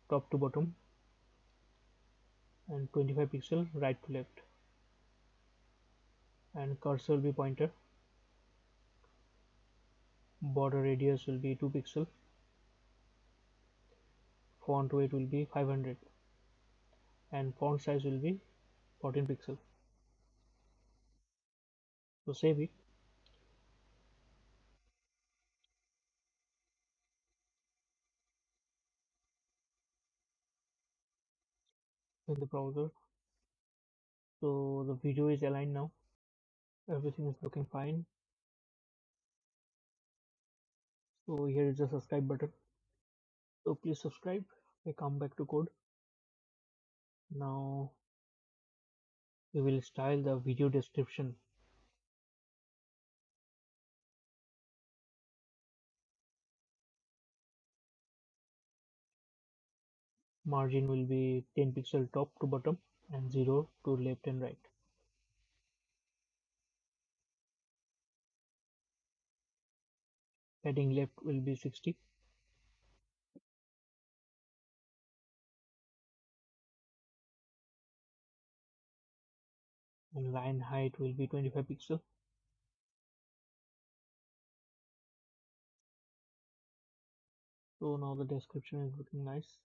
top to bottom, and 25 pixel right to left, and cursor will be pointer. Border radius will be 2 pixel, font weight will be 500, and font size will be 14 pixel. So save it in the browser. So the video is aligned now, everything is looking fine. So here is the subscribe button, so please subscribe. I come back to code. Now we will style the video description. Margin will be 10 pixel top to bottom and 0 to left and right. Padding left will be 60, and line height will be 25 pixel. So now the description is looking nice.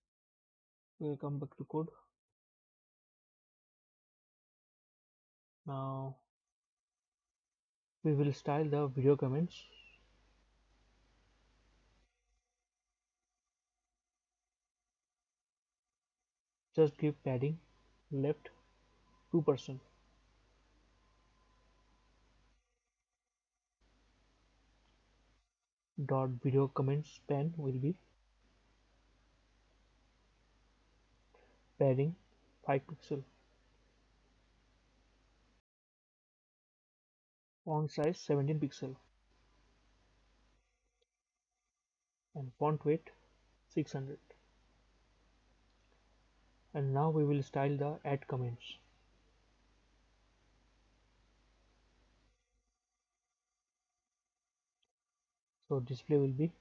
We'll come back to code. Now we will style the video comments. Just give padding left 2%. Dot video comments span will be padding 5 pixel. Font size 17 pixel, and font weight 600. And now we will style the add comments. So display will be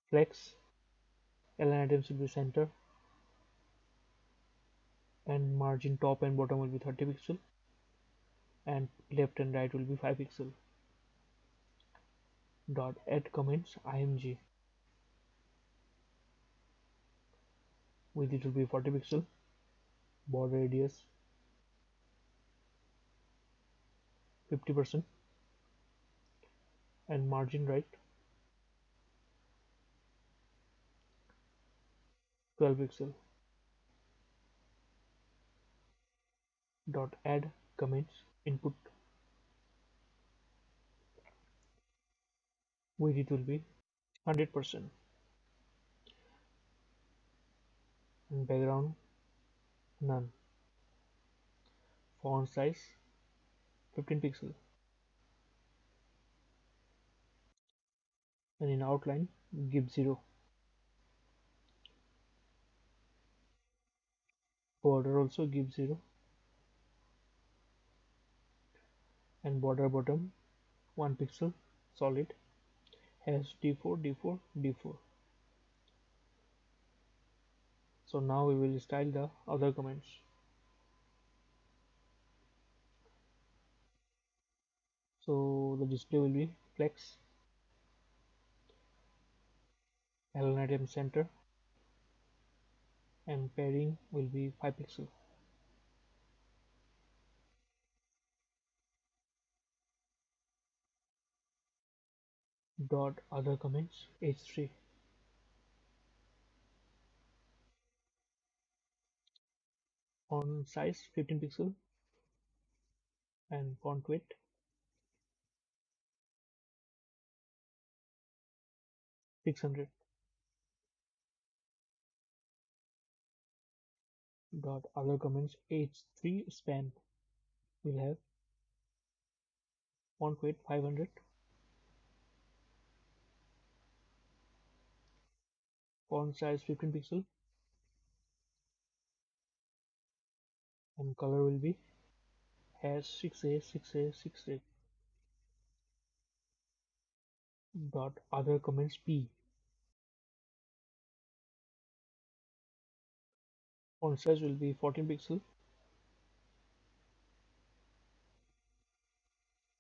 flex, align items will be center, and margin top and bottom will be 30 pixel, and left and right will be 5 pixel. Dot add comments img, width it will be 40 pixel, border radius 50%, and margin right 12 pixel. Dot add comments input, width it will be 100%, and background none, font size 15 pixel, and in outline give 0, border also give 0, and border bottom 1 pixel solid, has d4 d4 d4. So now we will style the other comments. So the display will be flex, align item center, and padding will be 5 pixel. Dot other comments h3, font size 15 pixel, and font weight 600. Dot other comments h3 span will have font weight 500, font size 15 pixel, and color will be has 6a 6a 6a. Dot other comments p, font size will be 14 pixel,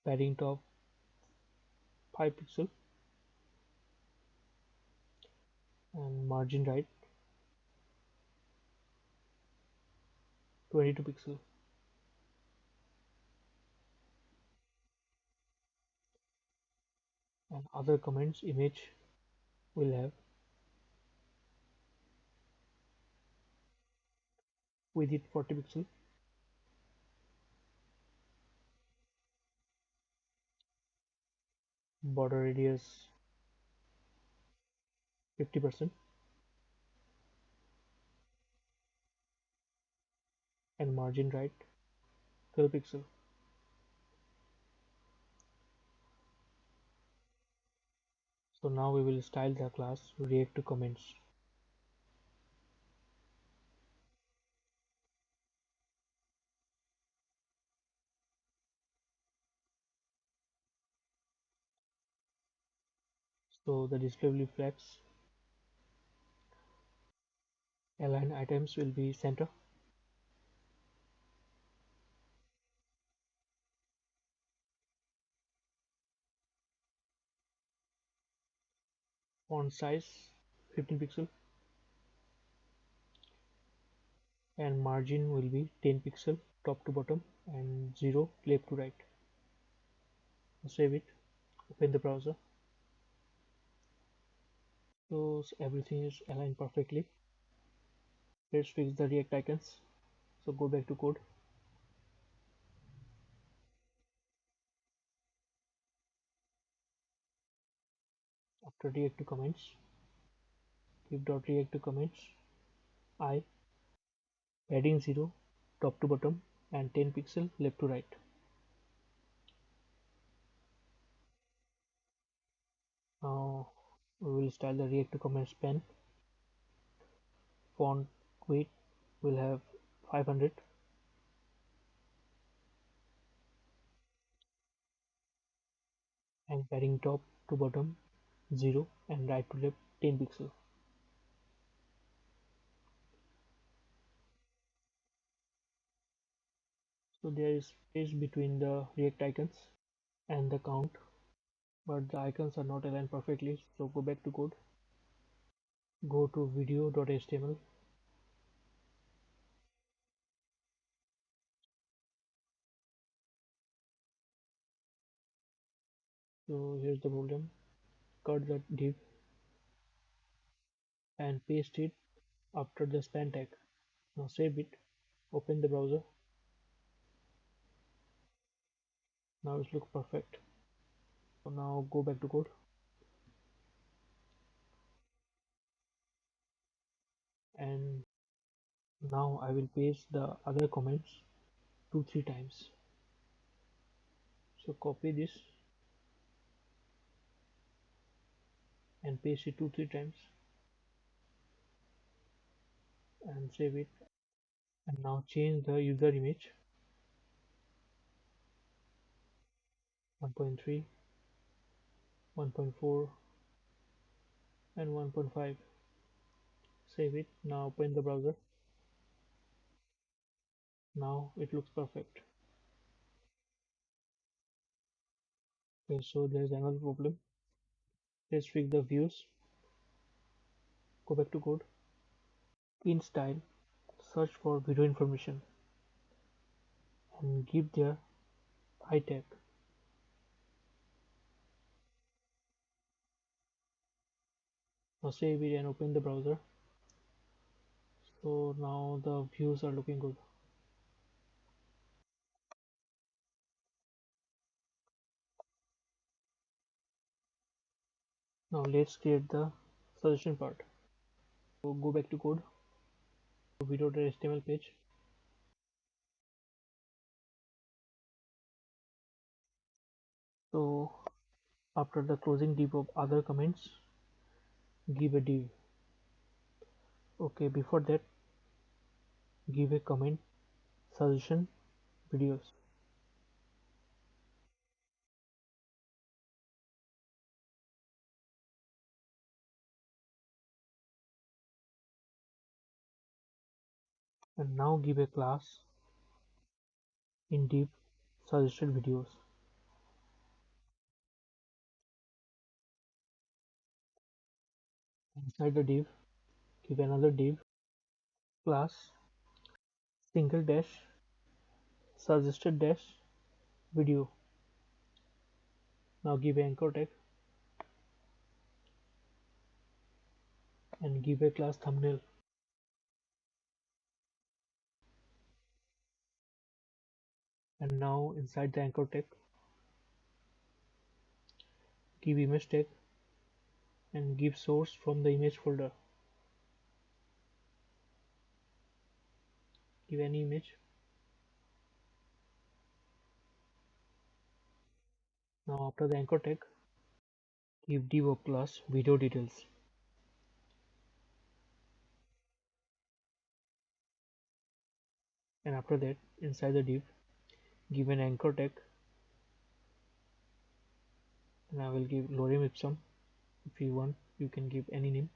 padding top 5 pixel, and margin right 22 pixel, and other comments image will have width it 40 pixel, border radius 50%, and margin right 12 pixel. So now we will style the class react to comments. So the display will be flex, align items will be center, font size 15 pixel, and margin will be 10 pixel top to bottom and 0 left to right. Save it, open the browser. So everything is aligned perfectly. Let's fix the react icons. So go back to code. After react to comments, give dot react to comments I, padding 0 top to bottom and 10 pixel left to right. Now we will style the react to comments pen. Font weight will have 500, and padding top to bottom 0 and right to left 10 pixel. So there is space between the React icons and the count, but the icons are not aligned perfectly. So go back to code, go to video.html, so here's the problem. Cut the div and paste it after the span tag. Now save it, open the browser. Now it looks perfect. So now go back to code, and now I will paste the other comments 2-3 times. So copy this and paste it 2-3 times and save it. And now change the user image 1.3, 1.4 and 1.5. Save it. Now open the browser. Now it looks perfect. Okay, so there's another problem. Let's fix the views. Go back to code. In style, search for video information and give their I tag. Now save it and open the browser. So now the views are looking good. Now let's create the suggestion part. So go back to code, video.html page. So after the closing div of other comments, give a div. Okay, before that, give a comment suggestion videos. And now give a class in div suggested videos. Inside the div, give another div class single dash suggested dash video. Now give anchor tag and give a class thumbnail. And now inside the anchor tag, give image tag and give source from the image folder. Give any image. Now after the anchor tag, give div of class video details. And after that, inside the div, give an anchor tag and I will give lorem ipsum. If you want, you can give any name.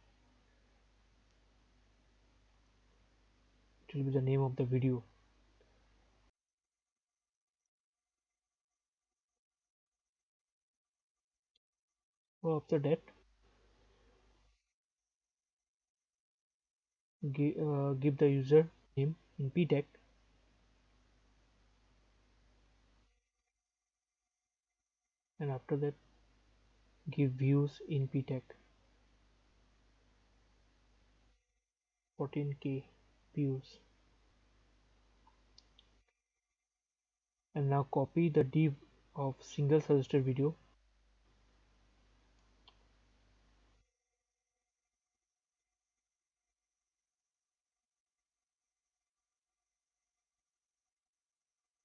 It will be the name of the video. So after that, give the user name in p tag and after that give views in p tag 14k views. And now copy the div of single suggested video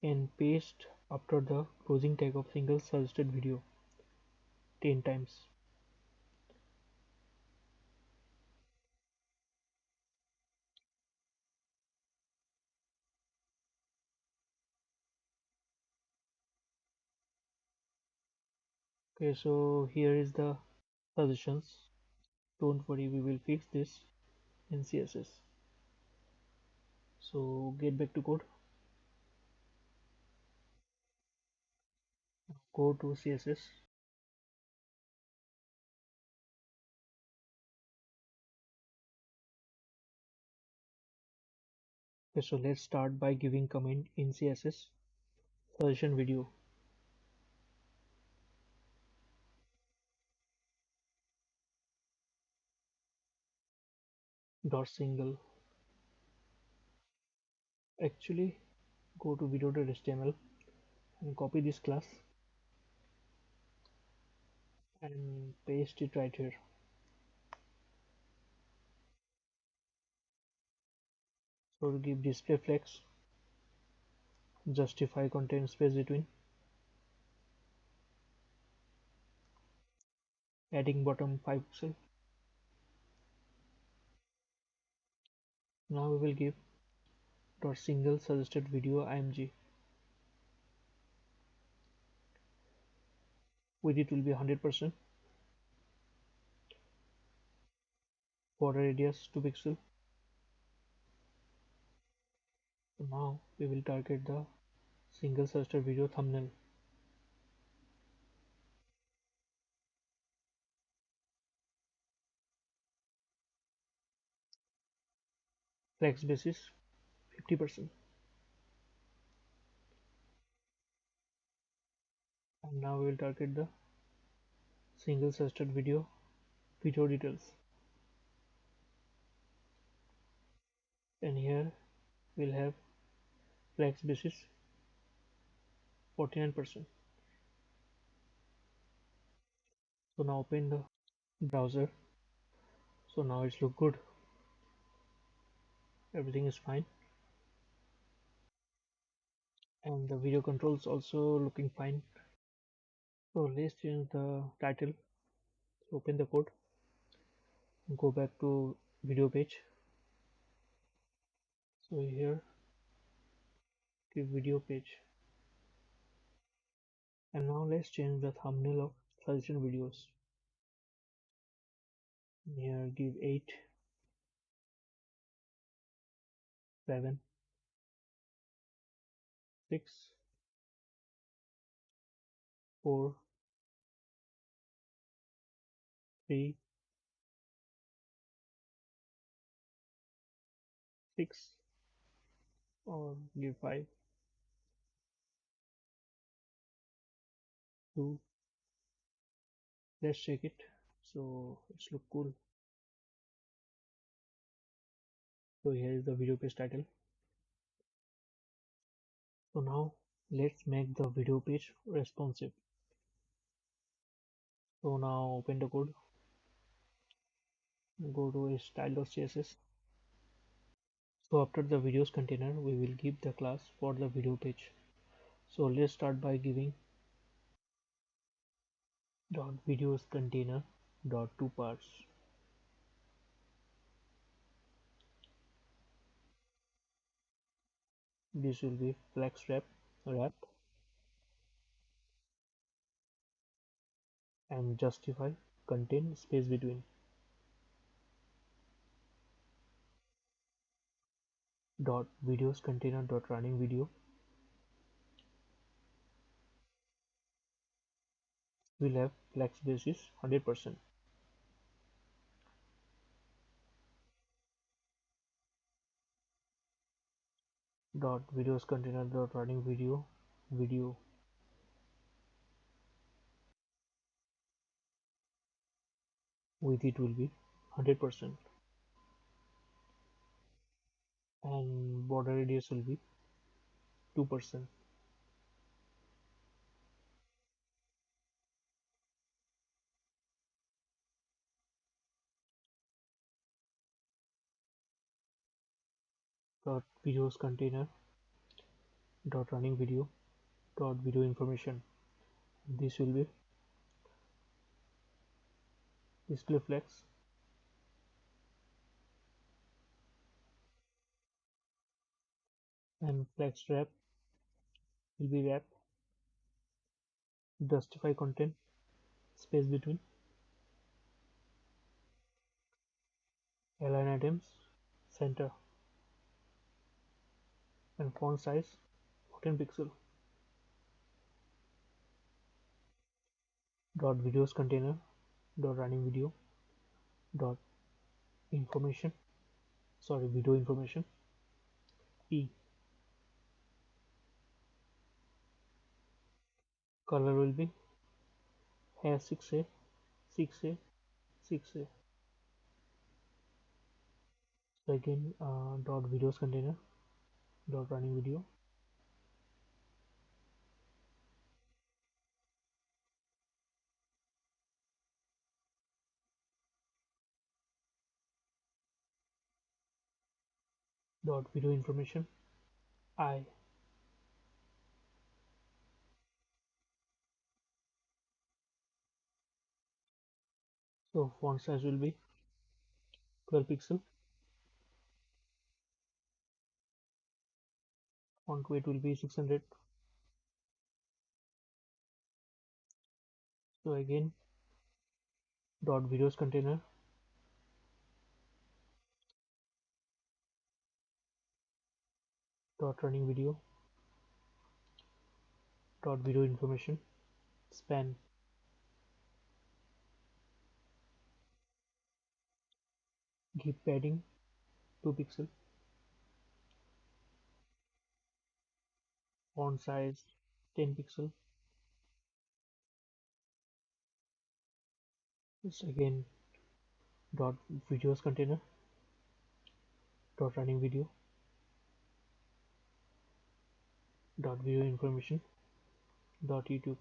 and paste after the closing tag of single suggested video 10 times. Okay, so here is the suggestions. Don't worry, we will fix this in CSS. So get back to code, go to CSS. Okay, so let's start by giving comment in CSS. Suggestion video dot single. Actually, go to video.html and copy this class and paste it right here. So we give display flex, justify content space between, adding bottom 5 pixel. Now we will give dot single suggested video img. Width it will be 100%. Border radius 2 pixel. So now we will target the single suggested video thumbnail. Flex basis 50%. And now we will target the single suggested video details. And here we'll have flex basis 49%. So now open the browser. So now it's look good. Everything is fine. And the video controls also looking fine. So let's change the title. So open the code, go back to video page. So here give video page. And now let's change the thumbnail of suggestion videos. Here give 8, 7, 6, 4, 3, 6, or give 5, 2. Let's check it. So it's look cool. So here is the video page title. So now let's make the video page responsive. So now open the code, go to style.css. So after the videos container, we will give the class for the video page. So let's start by giving dot videos container dot two parts. This will be flex wrap and justify contain space between. Dot videos container dot running video will have flex basis 100%. Dot videos container dot running video with it will be 100%, and border radius will be 2%. Dot videos container dot running video information. This will be display flex and flex wrap will be wrap, justify content space between. align items, center, and font size 14 pixel. Dot videos container dot running video dot information, sorry, video information e. Color will be hair 6a 6a 6a. So again, dot videos container dot running video dot video information I. So font size will be 12 pixel, font weight will be 600. So again, dot videos container dot running video dot video information span, give padding 2 pixel, font size 10 pixel. This again, dot videos container dot running video dot video information dot YouTube.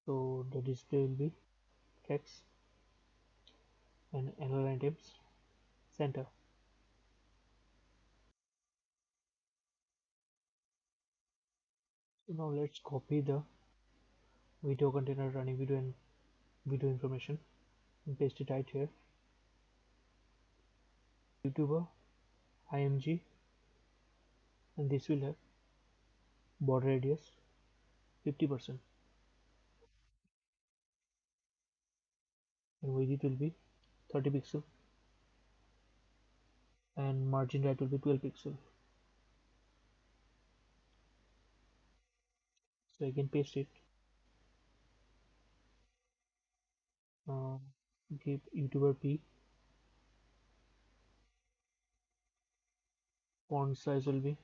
So the display will be text and another items center. So now let's copy the video container running video and video information and paste it right here. YouTuber img, and this will have border radius 50% and width will be 30 pixel and margin right will be 12 pixel. So I can paste it. uh, Give YouTuber p, font size will be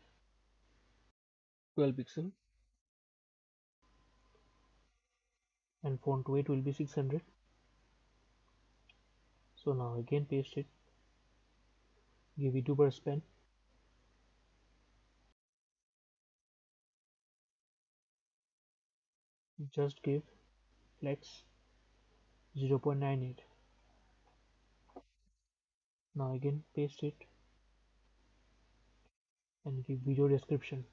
12 pixel and font weight will be 600. So now again paste it, give YouTuber span, just give flex 0.98. Now again paste it and give video description.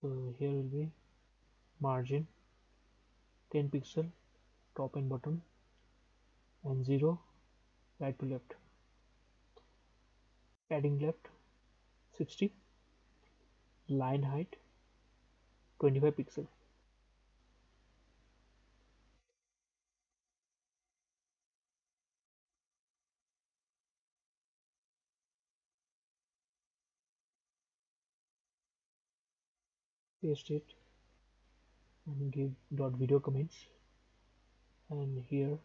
So here will be margin 10 pixel top and bottom and 0 right to left, padding left 60, line height 25 pixel. Paste it and give dot video comments, and here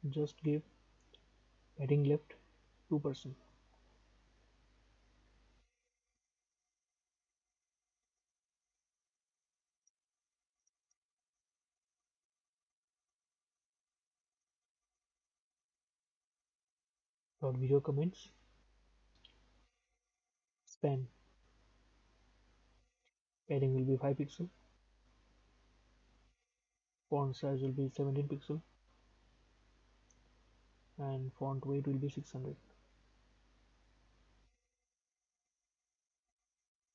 just give padding left 2%. Dot video comments span, padding will be 5 pixel, font size will be 17 pixel and font weight will be 600.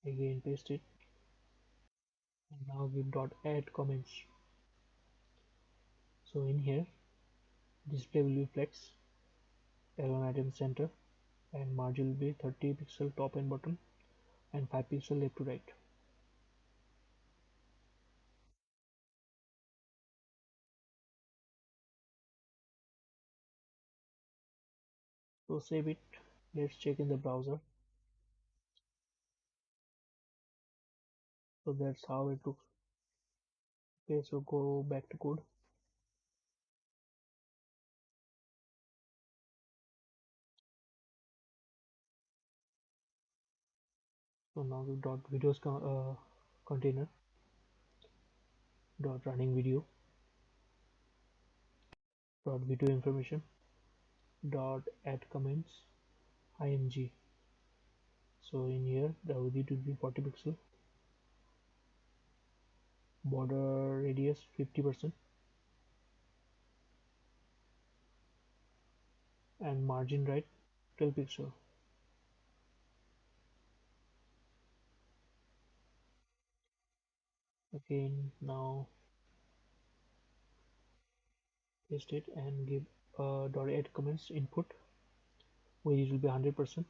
Again paste it and now give dot add comments. So in here display will be flex, align item center, and margin will be 30 pixel top and bottom and 5 pixel left to right. So save it. Let's check in the browser. So that's how it looks. Okay, so go back to code. So now we dot videos container dot running video dot video information dot add comments img. So in here the width will be 40 pixel, border radius 50%, and margin right 12 pixel. Again now paste it and give dot add comments input, width will be 100%,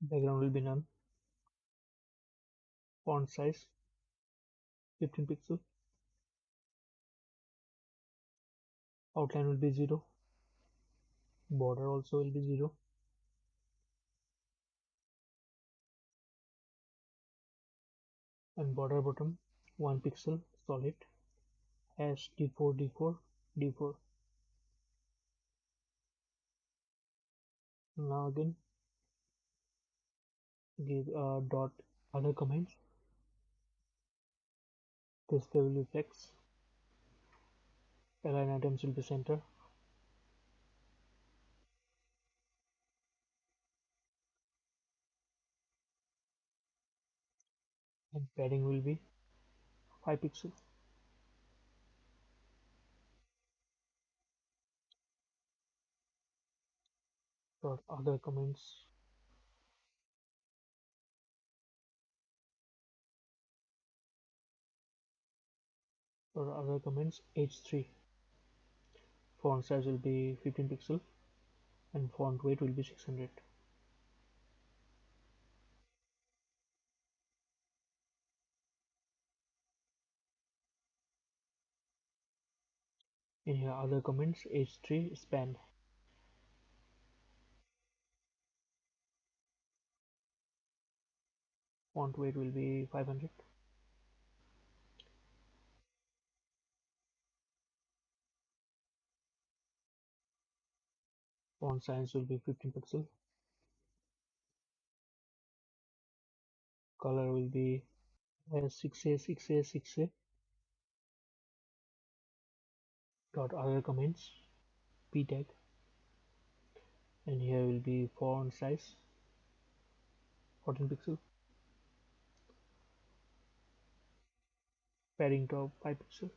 background will be none, font size 15 pixel, outline will be 0, border also will be 0, and border bottom 1 pixel solid, hash d4 d4 d4. Now again give dot other comments, this will be flex, align items will be center, and padding will be 5 pixel. Dot other comments, dot other comments h3, font size will be 15 pixel, and font weight will be 600. In here other comments h3 span, font weight will be 500, font size will be 15 pixel, color will be 6a 6a 6a. Dot other comments p tag, and here will be font size 14 pixel, padding top 5 pixel,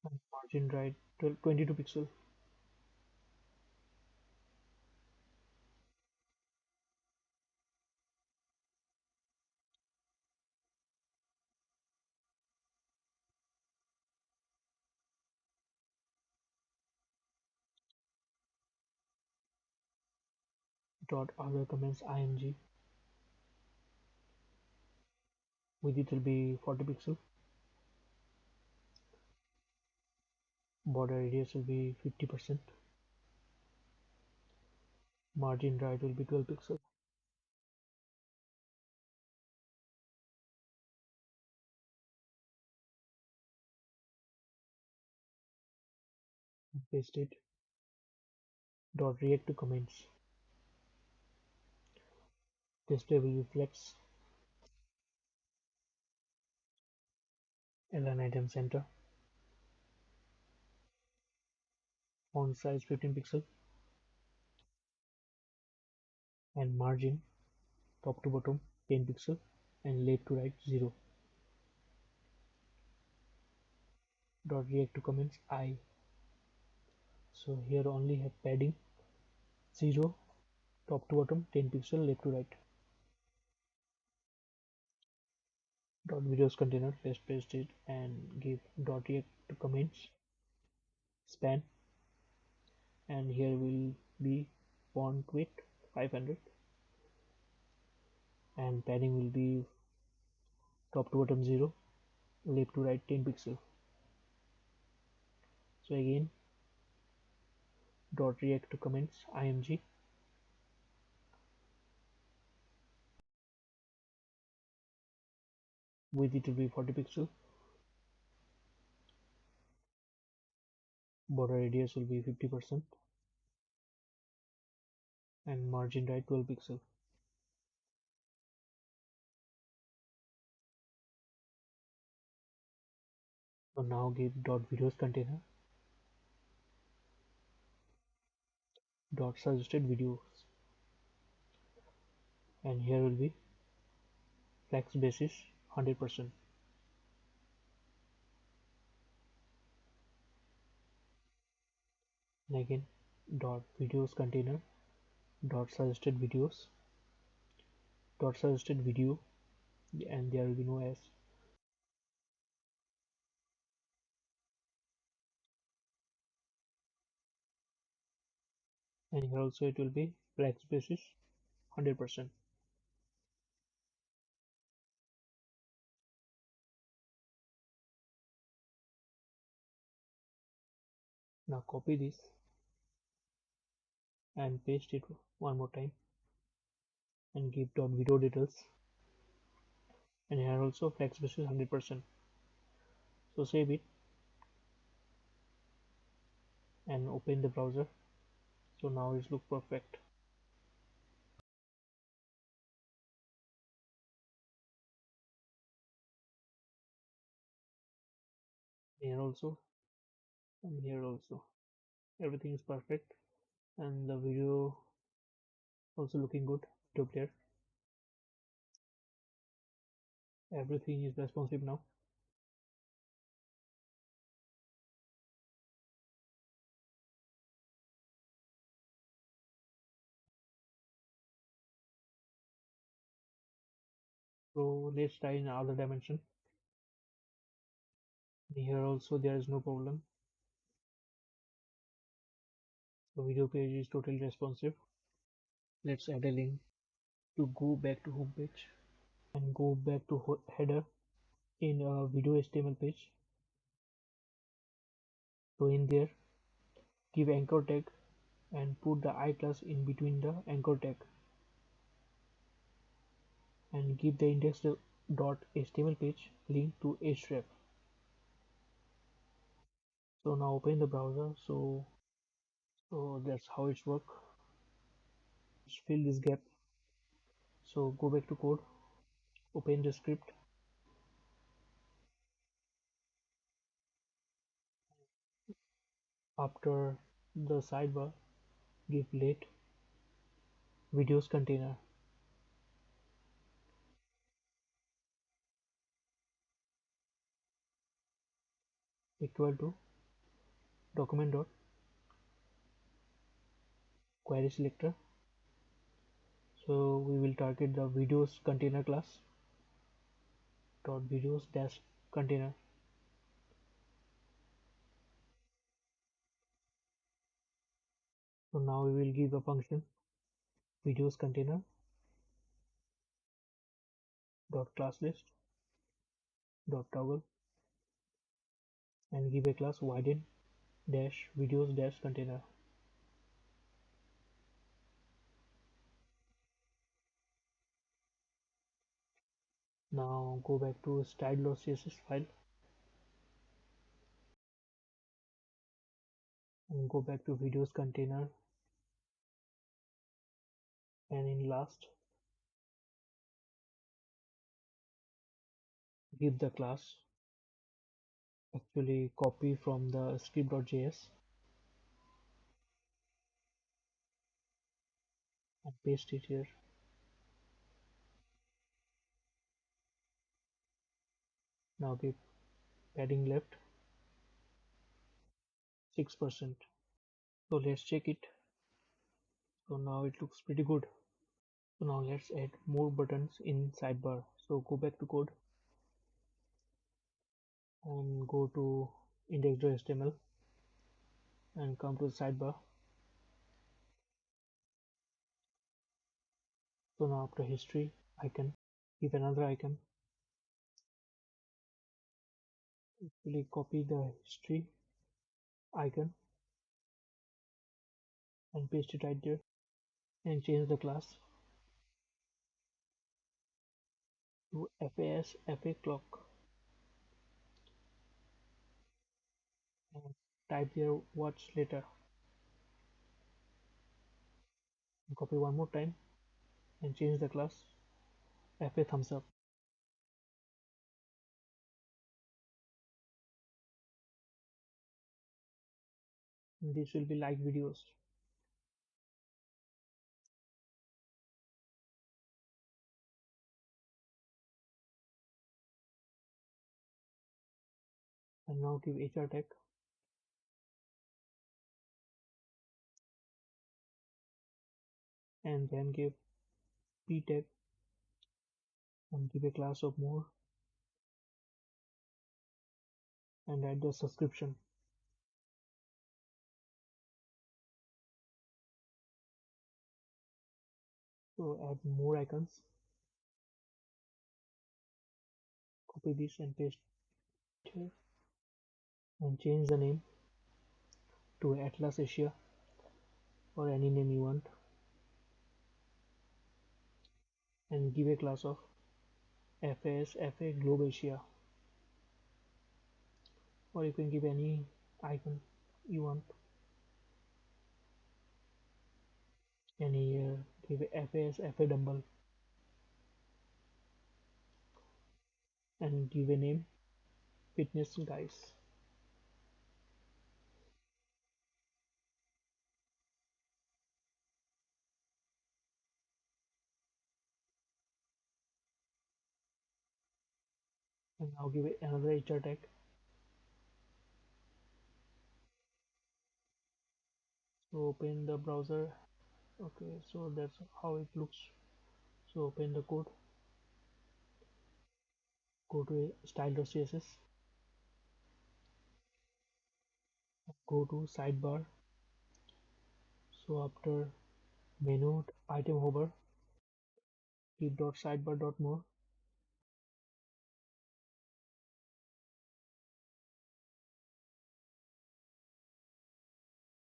and margin right 22 pixel. Dot other comments img, width it will be 40 pixel, border radius will be 50%, margin right will be 12 pixel. Paste it. Dot react to comments, display will be flex, align item center, font size 15 pixel, and margin top to bottom 10 pixel, and left to right 0. Dot react to comments I, so here only have padding 0, top to bottom 10 pixel, left to right. Dot videos container, let's paste it and give dot react to comments span, and here will be font width 500, and padding will be top to bottom 0, left to right 10 pixel. So again, dot react to comments img, width it will be 40 pixel, border radius will be 50%, and margin right 12 pixel. So now give dot videos container dot suggested videos, and here will be flex basis 100%. And again dot videos container dot suggested videos dot suggested video, and there will be no s, and here also it will be flex basis 100%. Now copy this and paste it one more time and give dot video details, and here also flex basis 100%. So save it and open the browser. So now it looks perfect. Here also and here also everything is perfect, and the video also looking good. Video player, everything is responsive now. So let's try in other dimension. Here also there is no problem. The video page is totally responsive. Let's add a link to go back to home page and go back to header in a video HTML page. So in there give anchor tag and put the I class in between the anchor tag, and give the index.html page link to href. So now open the browser. So that's how it's work. Just fill this gap. So go back to code, open the script, after the sidebar give let videos container equal to document dot query selector. So we will target the videos container class dot videos dash container. So now we will give a function videos container dot class list dot toggle, and give a class widen dash videos dash container. Now go back to style.css file and go back to videos container, and in last give the class, actually copy from the script.js and paste it here. Now give padding left 6%. So let's check it. So now it looks pretty good. So now let's add more buttons in sidebar. So go back to code and go to index.html and come to the sidebar. So now after history icon, give another icon. Actually copy the history icon and paste it right there, and change the class to FAS FA clock, and type there watch later, and copy one more time and change the class FA thumbs up. This will be like videos. And now give HR tag and then give P tag and give a class of more and add the subscription. So add more icons, copy this and paste here, and change the name to Atlas Asia or any name you want, and give a class of FAS FA Globe Asia, or you can give any icon you want, and here give a FAS FA Dumble and give a name Fitness Guys. And now give it another HR tag. So open the browser. Okay, so that's how it looks. So open the code, go to style.css, go to sidebar. So after menu item hover, keep dot sidebar dot more.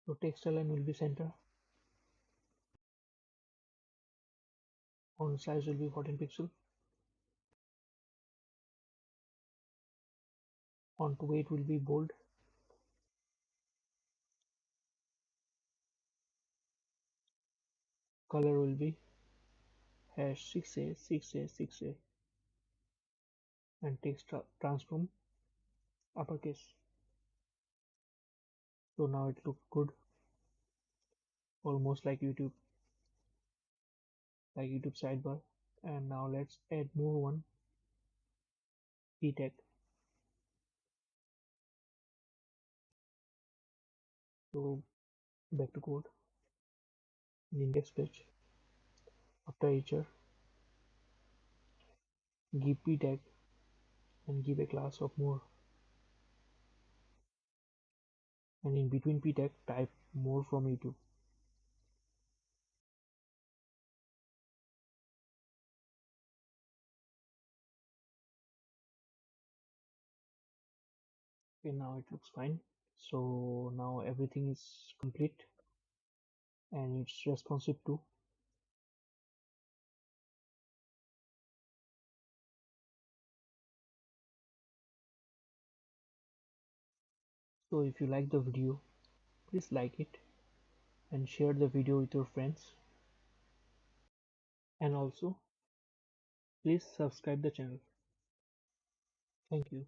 So text align will be center. Font size will be 14 pixel. Font weight will be bold. Color will be hash 6a 6a 6a, and text transform uppercase. So now it looks good, almost like YouTube sidebar. And now let's add more one p tag. So back to code, in index page, after hr, give p tag and give a class of more, and in between p tag type more from YouTube. Okay, now it looks fine. So now everything is complete and it's responsive too. So if you like the video, please like it and share the video with your friends, and also please subscribe the channel. Thank you.